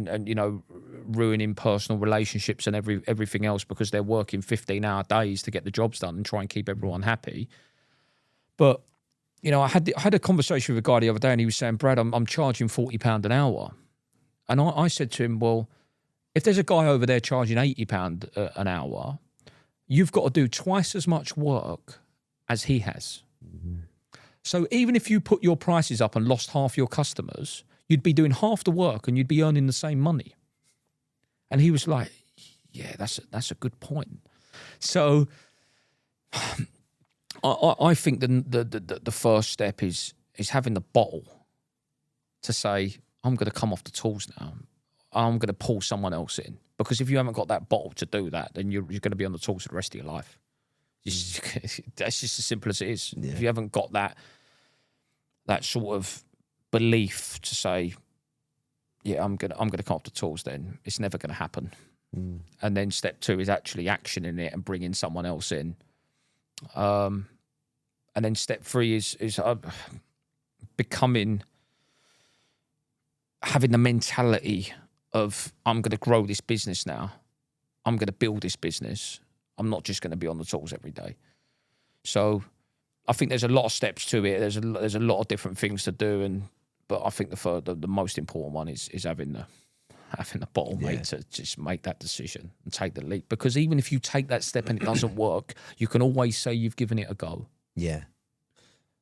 ruining personal relationships and everything else because they're working 15-hour days to get the jobs done and try and keep everyone happy. But, I had a conversation with a guy the other day and he was saying, Brad, I'm charging £40 an hour. And I said to him, well, if there's a guy over there charging £80 an hour, you've got to do twice as much work as he has. Mm-hmm. So even if you put your prices up and lost half your customers, you'd be doing half the work and you'd be earning the same money. And he was like, yeah, that's a good point. So I think the first step is having the bottle to say, I'm going to come off the tools now. I'm going to pull someone else in. Because if you haven't got that bottle to do that, then you're going to be on the tools for the rest of your life. That's just as simple as it is. Yeah. If you haven't got that sort of belief to say, yeah, I'm gonna come off the tools, then it's never going to happen. And then step 2 is actually actioning it and bringing someone else in. And then step 3 is having the mentality of, I'm going to grow this business now. I'm going to build this business. I'm not just going to be on the tools every day. So I think there's a lot of steps to it. There's a lot of different things to do, but I think the most important one is having the bottle, mate, to just make that decision and take the leap. Because even if you take that step and it doesn't work, you can always say you've given it a go. Yeah.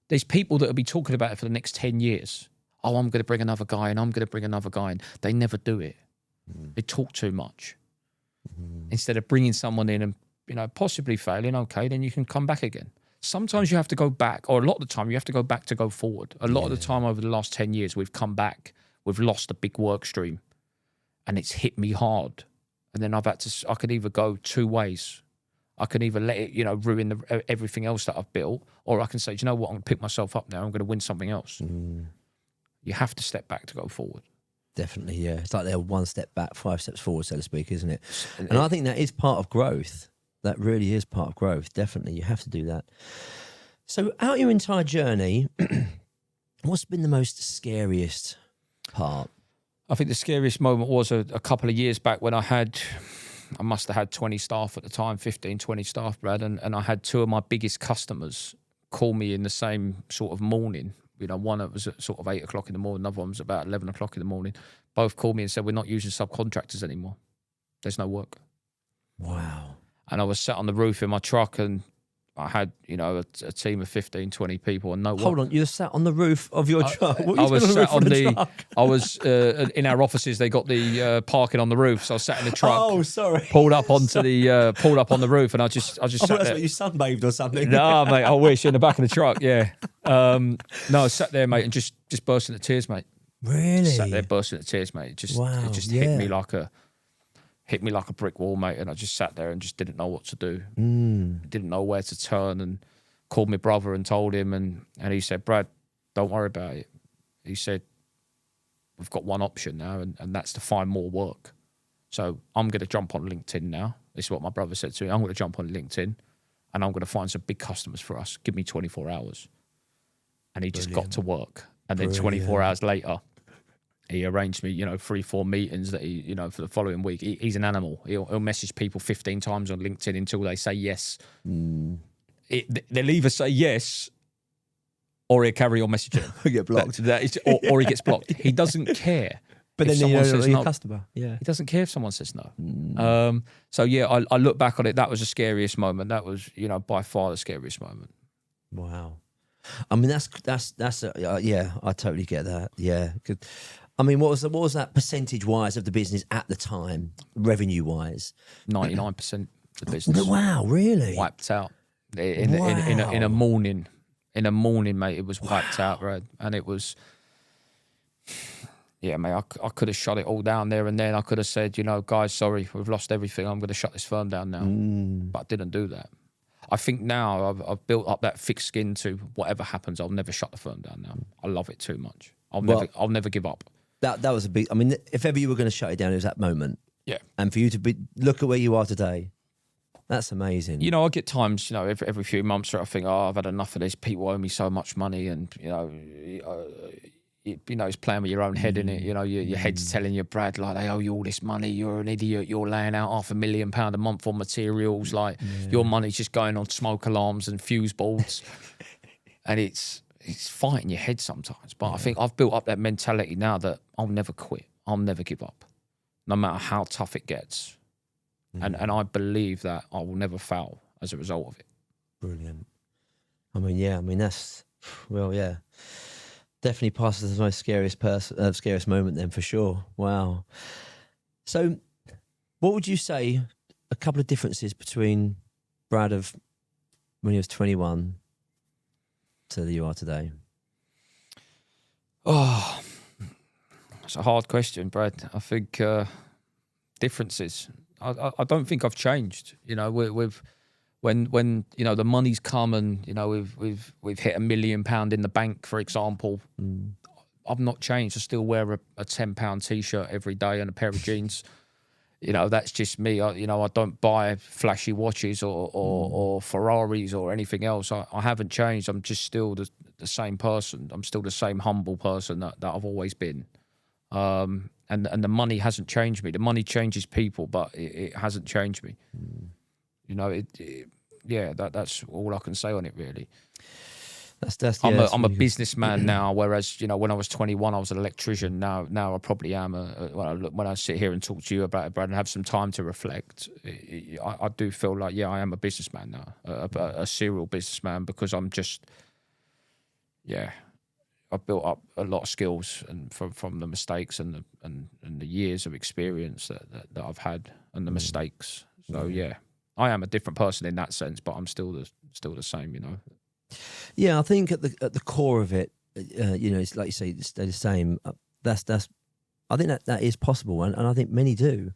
There's people that will be talking about it for the next 10 years. Oh, I'm going to bring another guy in. I'm going to bring another guy in. They never do it. They talk too much. Instead of bringing someone in and possibly failing, okay, then you can come back again. Sometimes you have to go back, or a lot of the time you have to go back to go forward. A lot of the time over the last 10 years, we've come back, we've lost a big work stream, and it's hit me hard. And then I could either go two ways. I can either let it, ruin everything else that I've built, or I can say, do you know what, I'm going to pick myself up now, I'm going to win something else. You have to step back to go forward. Definitely, yeah. It's like they're one step back, 5 steps forward, so to speak, isn't it? And I think that is part of growth. That really is part of growth. Definitely, you have to do that. So out your entire journey, what's been the most scariest part? I think the scariest moment was a couple of years back when I must have had 20 staff at the time, 15, 20 staff, Brad, and I had two of my biggest customers call me in the same sort of morning. One that was at sort of 8 o'clock in the morning, another one was about 11 o'clock in the morning. Both called me and said, we're not using subcontractors anymore. There's no work. Wow. And I was sat on the roof in my truck and I had, a team of 15, 20 people and no work. Hold on, you were sat on the roof of your truck? I was sat on I was in our offices. They got the parking on the roof, so I was sat in the truck. Oh, sorry. Pulled up on the roof, and I just sat that's there. what you sunbathed or something. No, mate, I wish in the back of the truck. Yeah. No, I sat there, mate, and just burst into tears, mate. Really? Sat there bursting into tears, mate. It just hit me like a brick wall, mate, and I just sat there and just didn't know what to do. Didn't know where to turn, and called my brother and told him, and he said, Brad, don't worry about it. He said, we've got one option now, and that's to find more work. So I'm going to jump on LinkedIn now. This is what my brother said to me. I'm going to jump on LinkedIn, and I'm going to find some big customers for us. Give me 24 hours. And he just got to work. And then 24 hours later, he arranged me, 3-4 meetings that he, for the following week. He's an animal. He'll message people 15 times on LinkedIn until they say yes. They'll either say yes or he'll carry on messaging. Or get blocked. Or he gets blocked. He doesn't care. But then someone says your no. customer. Yeah. He doesn't care if someone says no. So yeah, I look back on it. That was the scariest moment. That was, by far the scariest moment. Wow. I mean, that's yeah, I totally get that. Yeah. I mean, what was that percentage-wise of the business at the time, revenue-wise? 99% of the business. Wow, really? Wiped out in a morning. In a morning, mate, it was wiped out, right? And it was, yeah, mate, I could have shut it all down there and then. I could have said, guys, sorry, we've lost everything. I'm going to shut this firm down now. But I didn't do that. I think now I've built up that thick skin to whatever happens, I'll never shut the firm down now. I love it too much. I'll never give up. That was a big. I mean, if ever you were going to shut it down, it was that moment. Yeah. And for you to look at where you are today, that's amazing. I get times, every few months where I think, I've had enough of this. People owe me so much money, and it's playing with your own head, innit? Your head's telling you, Brad, like, they owe you all this money. You're an idiot. You're laying out £500,000 a month on materials. Like, your money's just going on smoke alarms and fuse boards, and it's fighting your head sometimes. But I think I've built up that mentality now that I'll never quit. I'll never give up, no matter how tough it gets. And I believe that I will never fail as a result of it. Brilliant. That's, well, yeah. Definitely passes the most scariest moment then, for sure. Wow. So what would you say a couple of differences between Brad of when he was 21 to that you are today? Oh, it's a hard question, Brad. I think differences. I don't think I've changed. With when the money's come and we've hit £1 million in the bank, for example. I've not changed. I still wear a £10 t-shirt every day and a pair of jeans. That's just me. I don't buy flashy watches or Ferraris or anything else. I haven't changed. I'm just still the same person. I'm still the same humble person that I've always been. And the money hasn't changed me. The money changes people, but it hasn't changed me. That's all I can say on it, really. I'm a businessman now, whereas when I was 21, I was an electrician. Now I probably am. When I sit here and talk to you about it, Brad, and have some time to reflect, I do feel like I am a businessman now, a serial businessman, because I'm just I've built up a lot of skills and from the mistakes and the years of experience that I've had and the mistakes. So I am a different person in that sense, but I'm still the same, you know. Yeah, I think at the core of it, you know, it's like you say, stay the same. That's I think that is possible, and I think many do.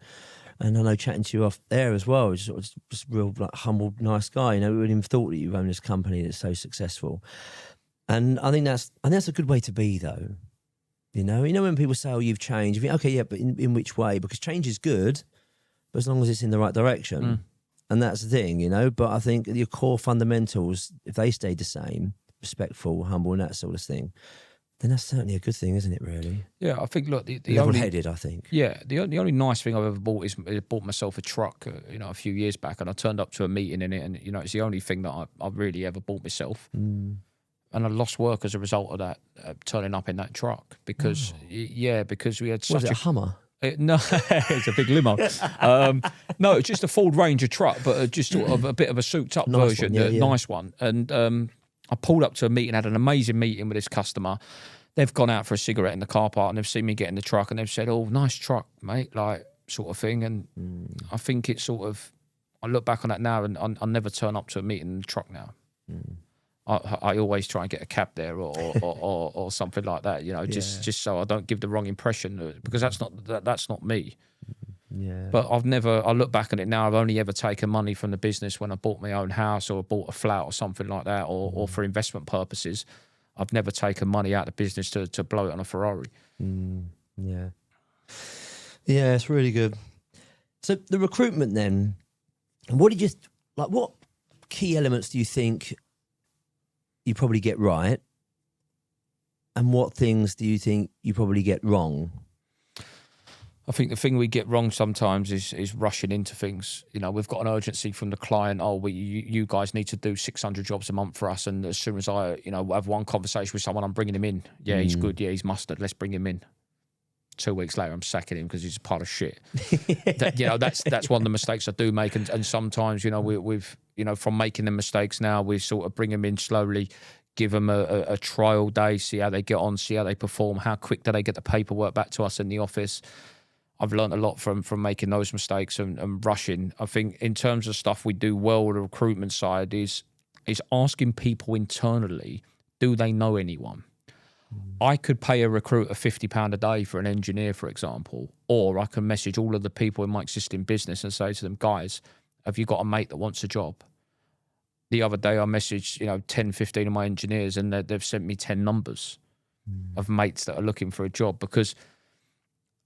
And I know chatting to you off there as well, just real like humble, nice guy. You know, we wouldn't even thought that you've owned this company that's so successful. And I think that's a good way to be, though. You know when people say, "Oh, you've changed," you think, okay, yeah, but in which way? Because change is good, but as long as it's in the right direction, and that's the thing, you know. But I think your core fundamentals, if they stay the same, respectful, humble, and that sort of thing, then that's certainly a good thing, isn't it? Really. Yeah, I think. Look, the level-headed, I think. Yeah, the only nice thing I've ever bought is I bought myself a truck, you know, a few years back, and I turned up to a meeting in it, and you know, it's the only thing that I've really ever bought myself. And I lost work as a result of that, turning up in that truck because because we had such Was it a Hummer? No, it's a big limo. No, it's just a Ford Ranger truck, but just sort of a bit of a souped-up version, nice one. And I pulled up to a meeting, had an amazing meeting with this customer. They've gone out for a cigarette in the car park and they've seen me get in the truck and they've said, "Oh, nice truck, mate," like sort of thing. And I think it's sort of, I look back on that now and I never turn up to a meeting in the truck now. I always try and get a cab there or something like that, you know, just so I don't give the wrong impression, because that's not me. Yeah. But I look back on it now, I've only ever taken money from the business when I bought my own house or bought a flat or something like that, or for investment purposes. I've never taken money out of the business to blow it on a Ferrari. Yeah. Yeah, it's really good. So the recruitment then, what key elements do you think you probably get right, and what things do you think you probably get wrong? I think the thing we get wrong sometimes is rushing into things. You know, we've got an urgency from the client. Oh, you guys need to do 600 jobs a month for us. And as soon as I, you know, have one conversation with someone, I'm bringing him in. Yeah, he's good. Yeah, he's mustard. Let's bring him in. 2 weeks later, I'm sacking him because he's a pile of shit. You know, that's one of the mistakes I do make. And sometimes, you know, we've, you know, from making the mistakes now, we sort of bring them in slowly, give them a trial day, see how they get on, see how they perform, how quick do they get the paperwork back to us in the office. I've learned a lot from making those mistakes and rushing. I think in terms of stuff we do well with the recruitment side is asking people internally, do they know anyone? I could pay a recruiter £50 a day for an engineer, for example, or I can message all of the people in my existing business and say to them, guys, have you got a mate that wants a job? The other day I messaged, you know, 10, 15 of my engineers and they've sent me 10 numbers of mates that are looking for a job, because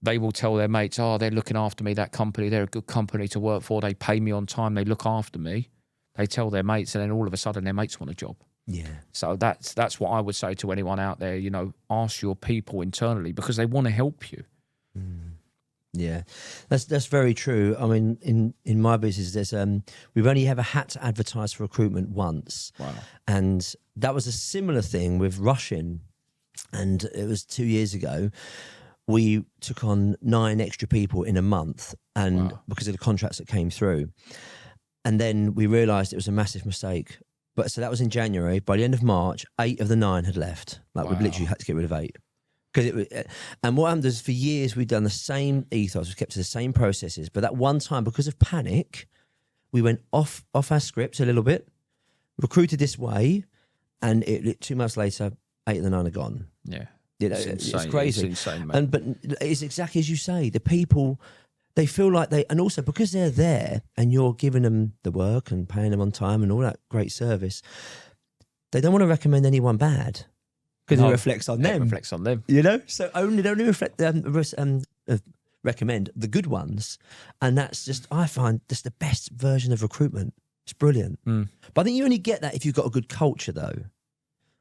they will tell their mates, oh, they're looking after me, that company, they're a good company to work for, they pay me on time, they look after me. They tell their mates and then all of a sudden their mates want a job. Yeah. So that's what I would say to anyone out there, you know, ask your people internally because they want to help you. Yeah, that's very true. I mean, in my business, there's we've only ever had to advertise for recruitment once. Wow. And that was a similar thing with rushing. And it was 2 years ago. We took on 9 extra people in a month, and because of the contracts that came through. And then we realised it was a massive mistake. But so that was in January. By the end of March, 8 of the 9 had left. Like we've literally had to get rid of 8. Because it was, and what happened is for years we'd done the same ethos, we kept to the same processes. But that one time, because of panic, we went off our script a little bit, recruited this way, and 2 months later, 8 of the 9 are gone. Yeah, you know, it's crazy. It's insane, mate. But it's exactly as you say. The people, they feel like and also because they're there and you're giving them the work and paying them on time and all that great service, they don't want to recommend anyone bad. Because it reflects on them. It reflects on them. You know? So they only recommend the good ones. And that's just, I find, that's the best version of recruitment. It's brilliant. But I think you only get that if you've got a good culture, though.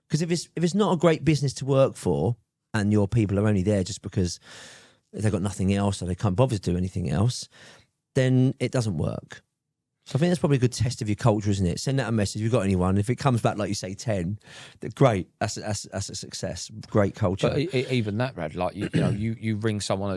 Because if it's not a great business to work for and your people are only there just because they've got nothing else or they can't bother to do anything else, then it doesn't work. So I think that's probably a good test of your culture, isn't it? Send out a message if you've got anyone. If it comes back, like you say, 10, great. That's a success. Great culture. But even that, Rad, like, you know, you ring someone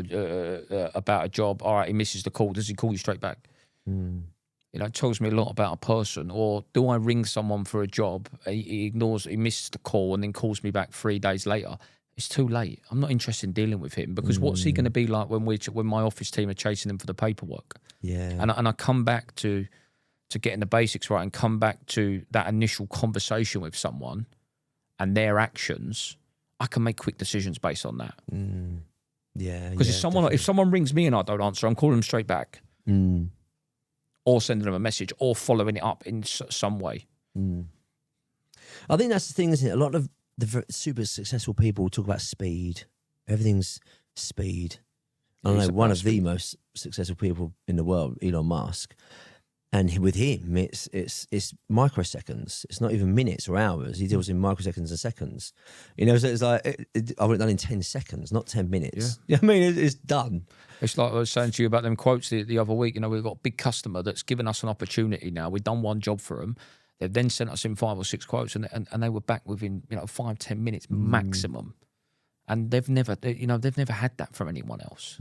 about a job. All right, he misses the call. Does he call you straight back? You know, it tells me a lot about a person. Or do I ring someone for a job? He misses the call and then calls me back 3 days later. It's too late. I'm not interested in dealing with him because what's he going to be like when my office team are chasing him for the paperwork? Yeah. And I come back to to getting the basics right and come back to that initial conversation with someone and their actions, I can make quick decisions based on that. Yeah. Because if someone rings me and I don't answer, I'm calling them straight back. Or sending them a message or following it up in some way. I think that's the thing, isn't it? A lot of the super successful people talk about speed. Everything's speed. I know one of the most successful people in the world, Elon Musk, and with him, it's microseconds. It's not even minutes or hours. He deals in microseconds and seconds. You know, so it's like I want it done in 10 seconds, not 10 minutes. Yeah. I mean, it's done. It's like I was saying to you about them quotes the other week. You know, we've got a big customer that's given us an opportunity now. We've done one job for them. They've then sent us in 5 or 6 quotes, and they were back within 5-10 minutes maximum. And they've never had that from anyone else.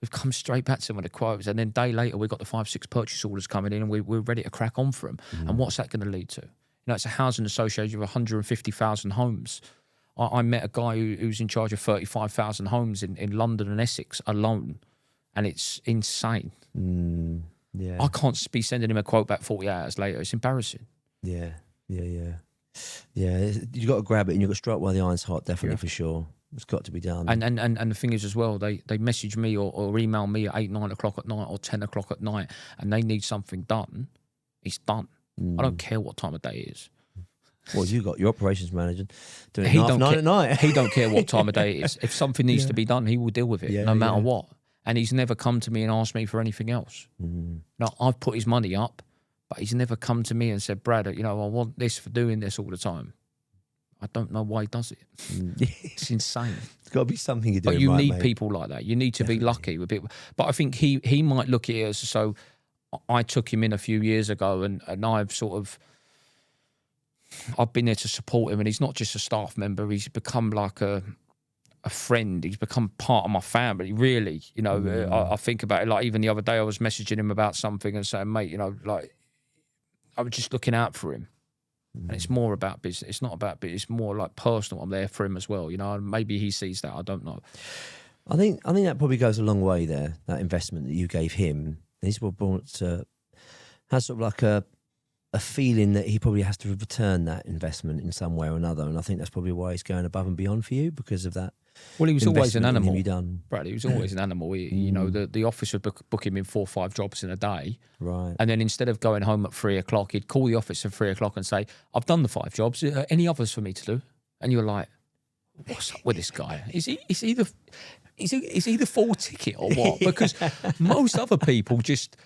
We've come straight back to them with the quotes, and then a day later we got the 5-6 purchase orders coming in, and we're ready to crack on for them. And what's that going to lead to? You know, it's a housing association with 150,000 homes. I met a guy who's in charge of 35,000 homes in London and Essex alone, and it's insane. Yeah, I can't be sending him a quote back 40 hours later. It's embarrassing. Yeah. You got to grab it and you've got to strike while the iron's hot. Definitely, for sure. It's got to be done. And the thing is as well, they message me or email me at 8, 9 o'clock at night or 10 o'clock at night, and they need something done. It's done. I don't care what time of day it is. Well, you got your operations manager doing it 9 at night. He don't care what time of day it is. If something needs to be done, he will deal with it no matter what. And he's never come to me and asked me for anything else. Now, I've put his money up, but he's never come to me and said, Brad, I want this for doing this all the time. I don't know why he does it. It's insane. It's got to be something you're doing. But you right, need mate. people like that. You need to be lucky with people. But I think he might look at it as, so I took him in a few years ago, and I've been there to support him, and he's not just a staff member. He's become like a friend. He's become part of my family, really. I think about it, like even the other day I was messaging him about something and saying, mate, I was just looking out for him. And it's more about business. It's not about business. It's more like personal. I'm there for him as well. Maybe he sees that. I don't know. I think that probably goes a long way there, that investment that you gave him. He's has sort of like a feeling that he probably has to return that investment in some way or another. And I think that's probably why he's going above and beyond for you, because of that. Well, he was always an animal. Brad, he was always an animal. The office would book him in 4 or 5 jobs in a day. Right. And then instead of going home at 3 o'clock, he'd call the office at 3 o'clock and say, I've done the 5 jobs. Any others for me to do? And you're like, what's up with this guy? Is he the full ticket or what? Because most other people just,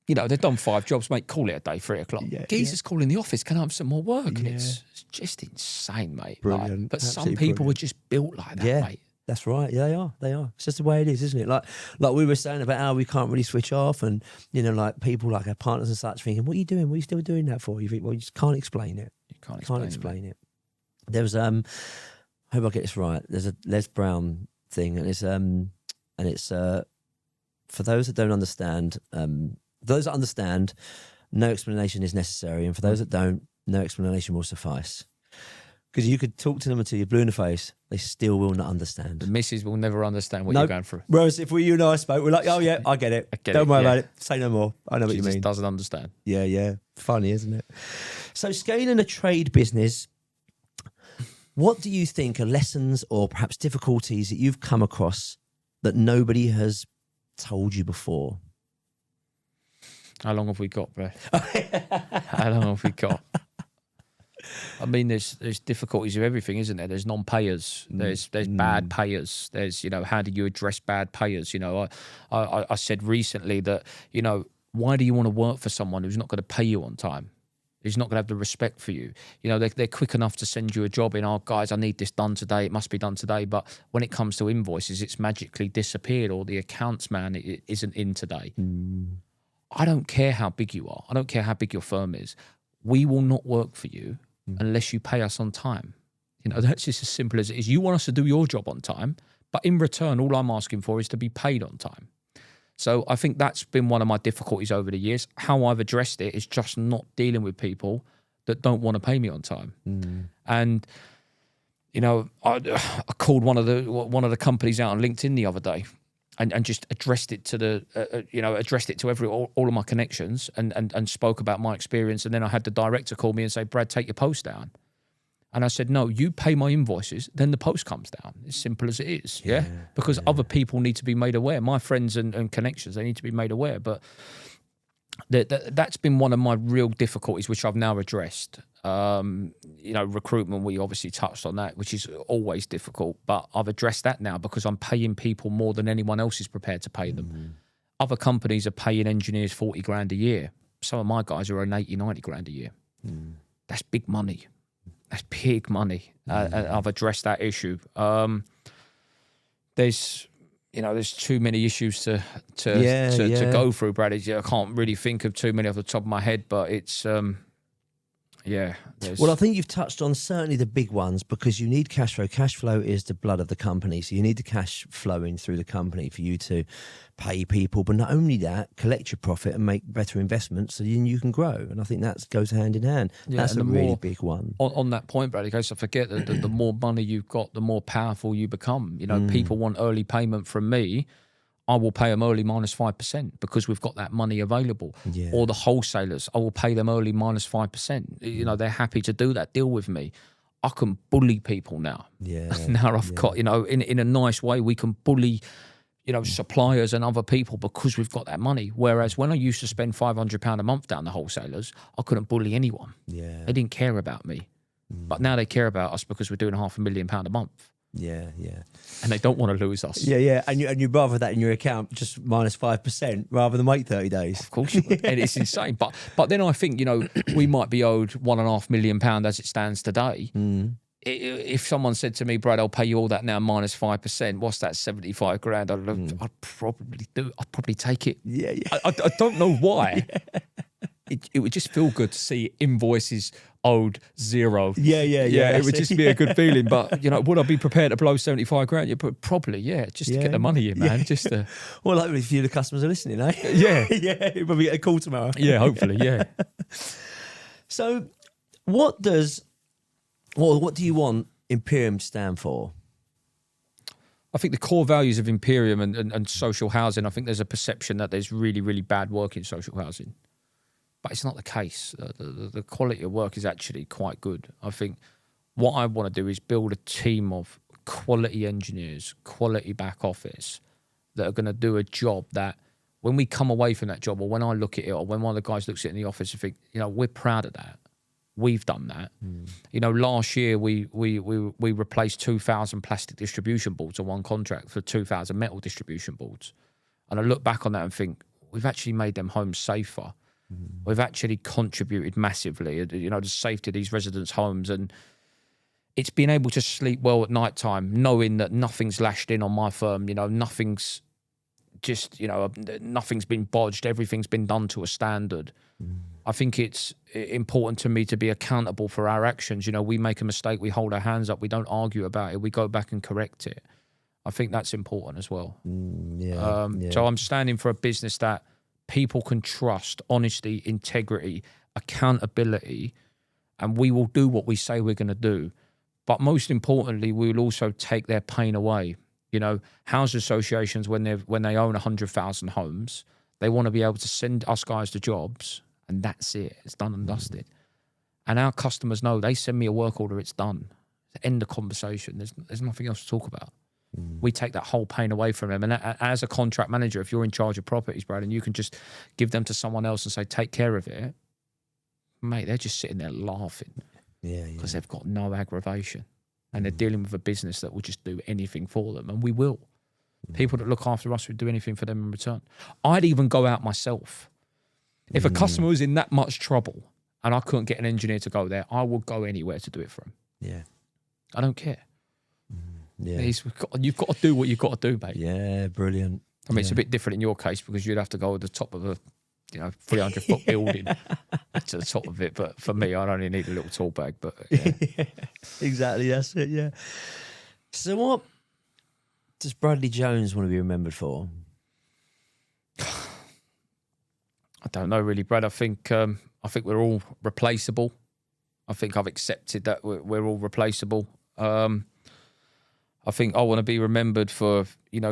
they've done 5 jobs, mate, call it a day, 3 o'clock. Geezer's calling the office, can I have some more work? And it's just insane, mate. Brilliant. But some people are just built like that, mate. That's right. Yeah, they are. It's just the way it is, isn't it? Like we were saying about how we can't really switch off, and like people like our partners and such thinking, what are you doing? What are you still doing that for? You think, well, you just can't explain it. You can't explain it. There was I hope I get this right. There's a Les Brown thing, and it's for those that don't understand, those that understand, no explanation is necessary, and for those that don't, no explanation will suffice. Because you could talk to them until you're blue in the face, they still will not understand. The missus will never understand what you're going through. Whereas if you and I spoke, we're like, oh yeah, I get it. Don't worry about it. Say no more. I know what you mean. She just doesn't understand. Yeah. Funny, isn't it? So scaling a trade business, what do you think are lessons or perhaps difficulties that you've come across that nobody has told you before? How long have we got, bro? How long have we got? I mean, there's difficulties with everything, isn't there? There's non-payers. There's bad payers. There's, how do you address bad payers? I said recently that, why do you want to work for someone who's not going to pay you on time? Who's not going to have the respect for you? They're quick enough to send you a job in, oh, guys, I need this done today. It must be done today. But when it comes to invoices, it's magically disappeared, or the accounts man isn't in today. I don't care how big you are. I don't care how big your firm is. We will not work for you unless you pay us on time. That's just as simple as it is. You want us to do your job on time, but in return, all I'm asking for is to be paid on time. So I think that's been one of my difficulties over the years. How I've addressed it is just not dealing with people that don't want to pay me on time. And, I called one of the companies out on LinkedIn the other day, and just addressed it to addressed it to all of my connections and spoke about my experience. And then I had the director call me and say, Brad, take your post down. And I said, no, you pay my invoices, then the post comes down. As simple as it is, yeah? Because other people need to be made aware. My friends and connections, they need to be made aware. But that's been one of my real difficulties, which I've now addressed. Recruitment, we obviously touched on that, which is always difficult. But I've addressed that now because I'm paying people more than anyone else is prepared to pay them. Other companies are paying engineers 40 grand a year. Some of my guys are on 80, 90 grand a year. That's big money. That's big money. And I've addressed that issue. There's too many issues to go through, Brad. I can't really think of too many off the top of my head, but it's Well, I think you've touched on certainly the big ones because you need cash flow. Cash flow is the blood of the company. So you need the cash flowing through the company for you to pay people. But not only that, collect your profit and make better investments so then you can grow. And I think that goes hand in hand. That's a really big one. On that point, Brad, in case I forget, that the more money you've got, the more powerful you become. People want early payment from me. I will pay them early minus 5% because we've got that money available. Yeah. Or the wholesalers, I will pay them early minus 5%. They're happy to do that deal with me. I can bully people now. Yeah. Now I've got, in a nice way, we can bully, suppliers and other people because we've got that money. Whereas when I used to spend £500 a month down the wholesalers, I couldn't bully anyone. Yeah. They didn't care about me. But now they care about us because we're doing £500,000 a month. Yeah. And they don't want to lose us. Yeah. And you'd rather that in your account just minus 5% rather than wait 30 days. Of course you would. And it's insane. But then I think, we might be owed £1.5 million as it stands today. If someone said to me, Brad, I'll pay you all that now minus 5%, what's that, 75 grand? I'd probably do. I'd probably take it. Yeah. I don't know why. It would just feel good to see invoices owed zero. Yeah. It would just be a good feeling. But, would I be prepared to blow 75 grand? Yeah, probably, just to get the money in, man. Just to... Well, hopefully a few of the customers are listening, eh? Yeah. Yeah, you'll probably get a call tomorrow. Yeah, hopefully, yeah. So what do you want Imperium to stand for? I think the core values of Imperium and social housing, I think there's a perception that there's really, really bad work in social housing. But it's not the case. The quality of work is actually quite good. I think what I want to do is build a team of quality engineers, quality back office that are going to do a job that when we come away from that job or when I look at it or when one of the guys looks at it in the office and think, we're proud of that. We've done that. Last year we replaced 2,000 plastic distribution boards on one contract for 2,000 metal distribution boards. And I look back on that and think, we've actually made them homes safer. We've actually contributed massively, the safety of these residents' homes. And it's being able to sleep well at night time, knowing that nothing's lashed in on my firm, nothing's just, nothing's been bodged, everything's been done to a standard. I think it's important to me to be accountable for our actions. We make a mistake, we hold our hands up, we don't argue about it, we go back and correct it. I think that's important as well. So I'm standing for a business that people can trust, honesty, integrity, accountability, and we will do what we say we're going to do. But most importantly, we will also take their pain away. Housing associations, when they own 100,000 homes, they want to be able to send us guys to jobs, and that's it. It's done and dusted. And our customers know, they send me a work order, it's done. End the conversation. There's nothing else to talk about. We take that whole pain away from them. And as a contract manager, if you're in charge of properties, Brad, and you can just give them to someone else and say, take care of it, mate, they're just sitting there laughing. Because they've got no aggravation. And they're dealing with a business that will just do anything for them. And we will. People that look after us would do anything for them in return. I'd even go out myself. If a customer was in that much trouble and I couldn't get an engineer to go there, I would go anywhere to do it for him. Yeah. I don't care. Yeah. You've got to do what you've got to do, mate. Yeah, brilliant. I mean, it's a bit different in your case because you'd have to go to the top of a 300-foot building to the top of it. But for me, I'd only need a little tool bag. But yeah. Exactly, that's it, yeah. So what does Bradley Jones want to be remembered for? I don't know really, Brad. I think we're all replaceable. I think I've accepted that we're all replaceable. I think I want to be remembered for,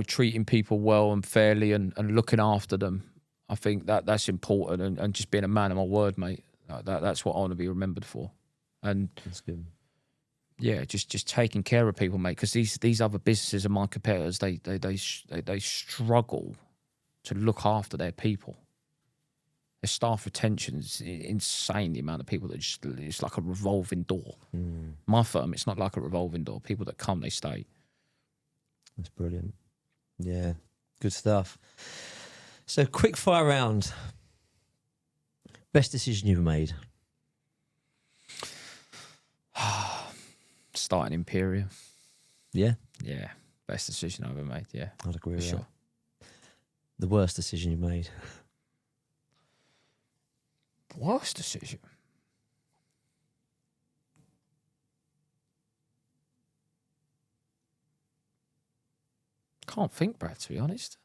treating people well and fairly and looking after them. I think that's important, and just being a man of my word, mate. That's what I want to be remembered for. And That's good. Yeah, just taking care of people, mate. Because these other businesses and my competitors, they struggle to look after their people. Their staff retention is insane. The amount of people that it's like a revolving door. My firm, it's not like a revolving door. People that come, they stay. That's brilliant. Yeah, good stuff. So, quick fire round. Best decision you've made? Starting Imperial. Yeah? Yeah, best decision I ever made, yeah. I'd agree with sure. that. The worst decision you made? Worst decision? Can't think, Brad, to be honest.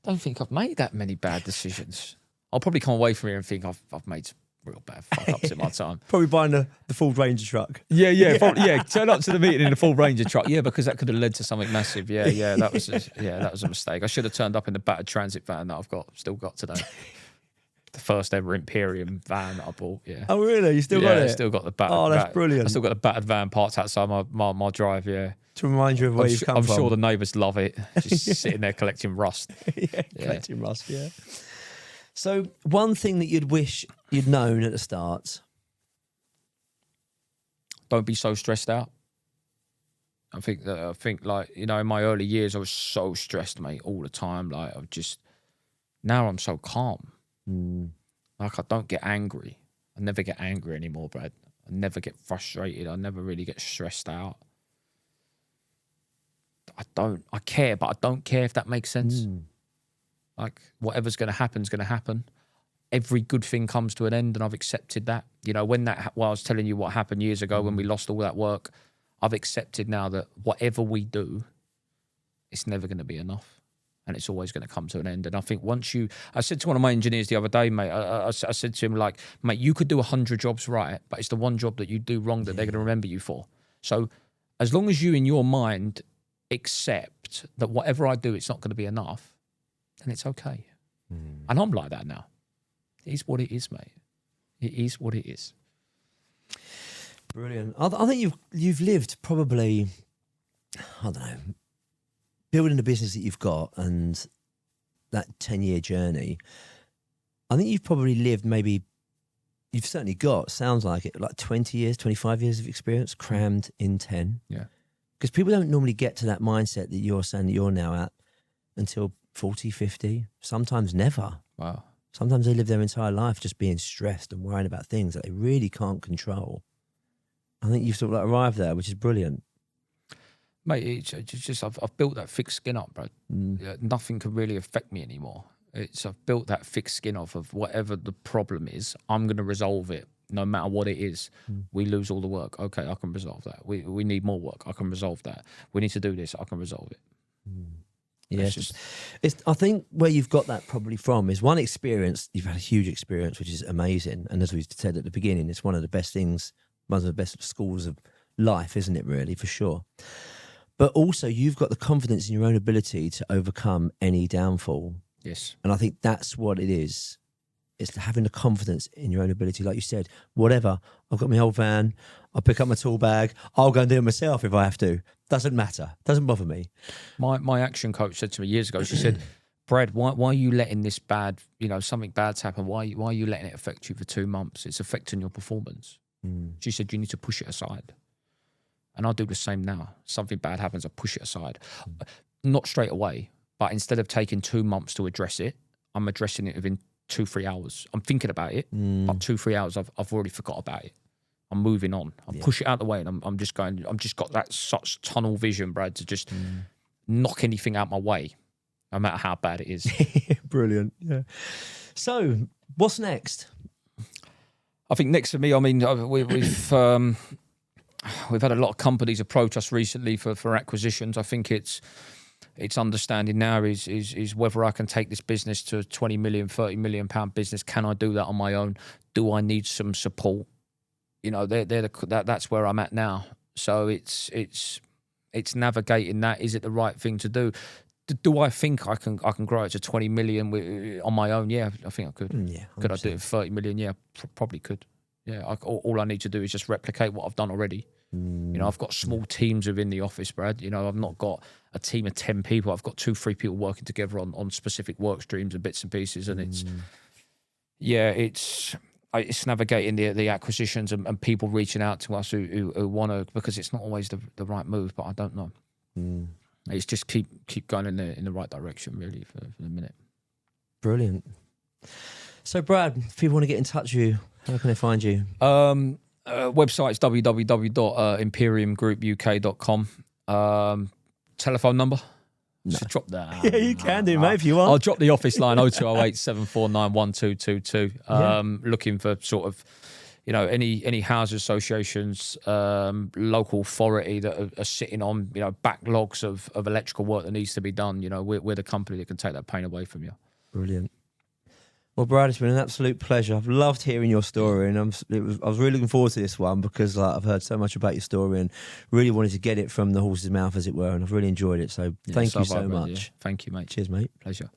Don't think I've made that many bad decisions. I'll probably come away from here and think I've made some real bad fuck-ups in my time. Probably buying the Ford Ranger truck. Yeah. Turn up to the meeting in a full Ranger truck. Yeah, because that could have led to something massive. Yeah, that was a mistake. I should have turned up in the battered transit van that I've still got today. The first ever Imperium van that I bought. Yeah. Oh really? You still got it? Still got the battered. Oh, that's brilliant. I still got the battered van parked outside my drive. Yeah. To remind you of where you've come I'm from. sure the neighbours love it. Just sitting there collecting rust. Collecting rust. Yeah. So, one thing that you'd wish you'd known at the start? Don't be so stressed out. I think like, in my early years, I was so stressed, mate, all the time. Like, now I'm so calm. Like, I don't get angry. I never get angry anymore, Brad. I never get frustrated. I never really get stressed out. I care, but I don't care, if that makes sense. Like, whatever's going to happen is going to happen. Every good thing comes to an end, and I've accepted that. When I was telling you what happened years ago when we lost all that work, I've accepted now that whatever we do, it's never going to be enough, and it's always going to come to an end. And I think I said to one of my engineers the other day, mate, I said to him, like, mate, you could do 100 jobs right, but it's the one job that you do wrong that they're going to remember you for. So as long as you, in your mind, accept that whatever I do, it's not going to be enough, and it's okay. And I'm like that now. It is what it is, mate. It is what it is. Brilliant. I think you've lived probably, I don't know, building the business that you've got and that 10-year journey. I think you've probably lived you've certainly got, sounds like it, like 20 years, 25 years of experience crammed in 10. Yeah. Because people don't normally get to that mindset that you're saying that you're now at until 40, 50, sometimes never. Wow. Sometimes they live their entire life just being stressed and worrying about things that they really can't control. I think you've sort of arrived there, which is brilliant. Mate, it's just I've built that thick skin up, bro. Nothing can really affect me anymore. I've built that thick skin off of whatever the problem is. I'm going to resolve it, no matter what it is. We lose all the work. Okay, I can resolve that. We need more work. I can resolve that. We need to do this. I can resolve it. Yes, I think where you've got that probably from is one experience. You've had a huge experience, which is amazing. And as we said at the beginning, it's one of the best things, one of the best schools of life, isn't it, really, for sure. But also you've got the confidence in your own ability to overcome any downfall. Yes. And I think that's what it is. It's having the confidence in your own ability. Like you said, whatever, I've got my old van, I'll pick up my tool bag, I'll go and do it myself if I have to. Doesn't matter. Doesn't bother me. My action coach said to me years ago, she said, Brad, why are you letting this something bad's happen? Why are you letting it affect you for 2 months? It's affecting your performance. She said, you need to push it aside. And I'll do the same now. Something bad happens, I push it aside. Not straight away, but instead of taking 2 months to address it, I'm addressing it within 2-3 hours. I'm thinking about it, but 2-3 hours, I've already forgot about it. I'm moving on. I push it out of the way, and I'm just got that such tunnel vision, Brad, to just knock anything out my way, no matter how bad it is. Brilliant. Yeah. So, what's next? I think next for me, I mean, we've had a lot of companies approach us recently for acquisitions. I think it's understanding now is whether I can take this business to a 20 million, 30 million pound business. Can I do that on my own? Do I need some support? That's where I'm at now. So it's it's navigating that. Is it the right thing to do? Do I think I can grow it to 20 million on my own? Yeah, I think I could. Yeah, 100%. Could I do it 30 million? Yeah, probably could. Yeah, all I need to do is just replicate what I've done already. You know, I've got small teams within the office, Brad. You know, I've not got a team of 10 people. I've got 2-3 people working together on specific work streams and bits and pieces. And it's navigating the acquisitions and people reaching out to us who want to, because it's not always the right move, but I don't know. It's just keep going in the right direction, really, for the minute. Brilliant. So, Brad, if people want to get in touch with you, how can they find you? Website's www.imperiumgroupuk.com. Telephone number? No. Should drop that. Yeah, you can do, mate, if you want. I'll drop the office line, 0208 749 1222. Looking for sort of, you know, any housing associations, local authority that are sitting on, you know, backlogs of electrical work that needs to be done. You know, we're the company that can take that pain away from you. Brilliant. Well, Brad, it's been an absolute pleasure. I've loved hearing your story, and I was really looking forward to this one because I've heard so much about your story and really wanted to get it from the horse's mouth, as it were, and I've really enjoyed it. So thank you so much. Yeah. Thank you, mate. Cheers, mate. Pleasure.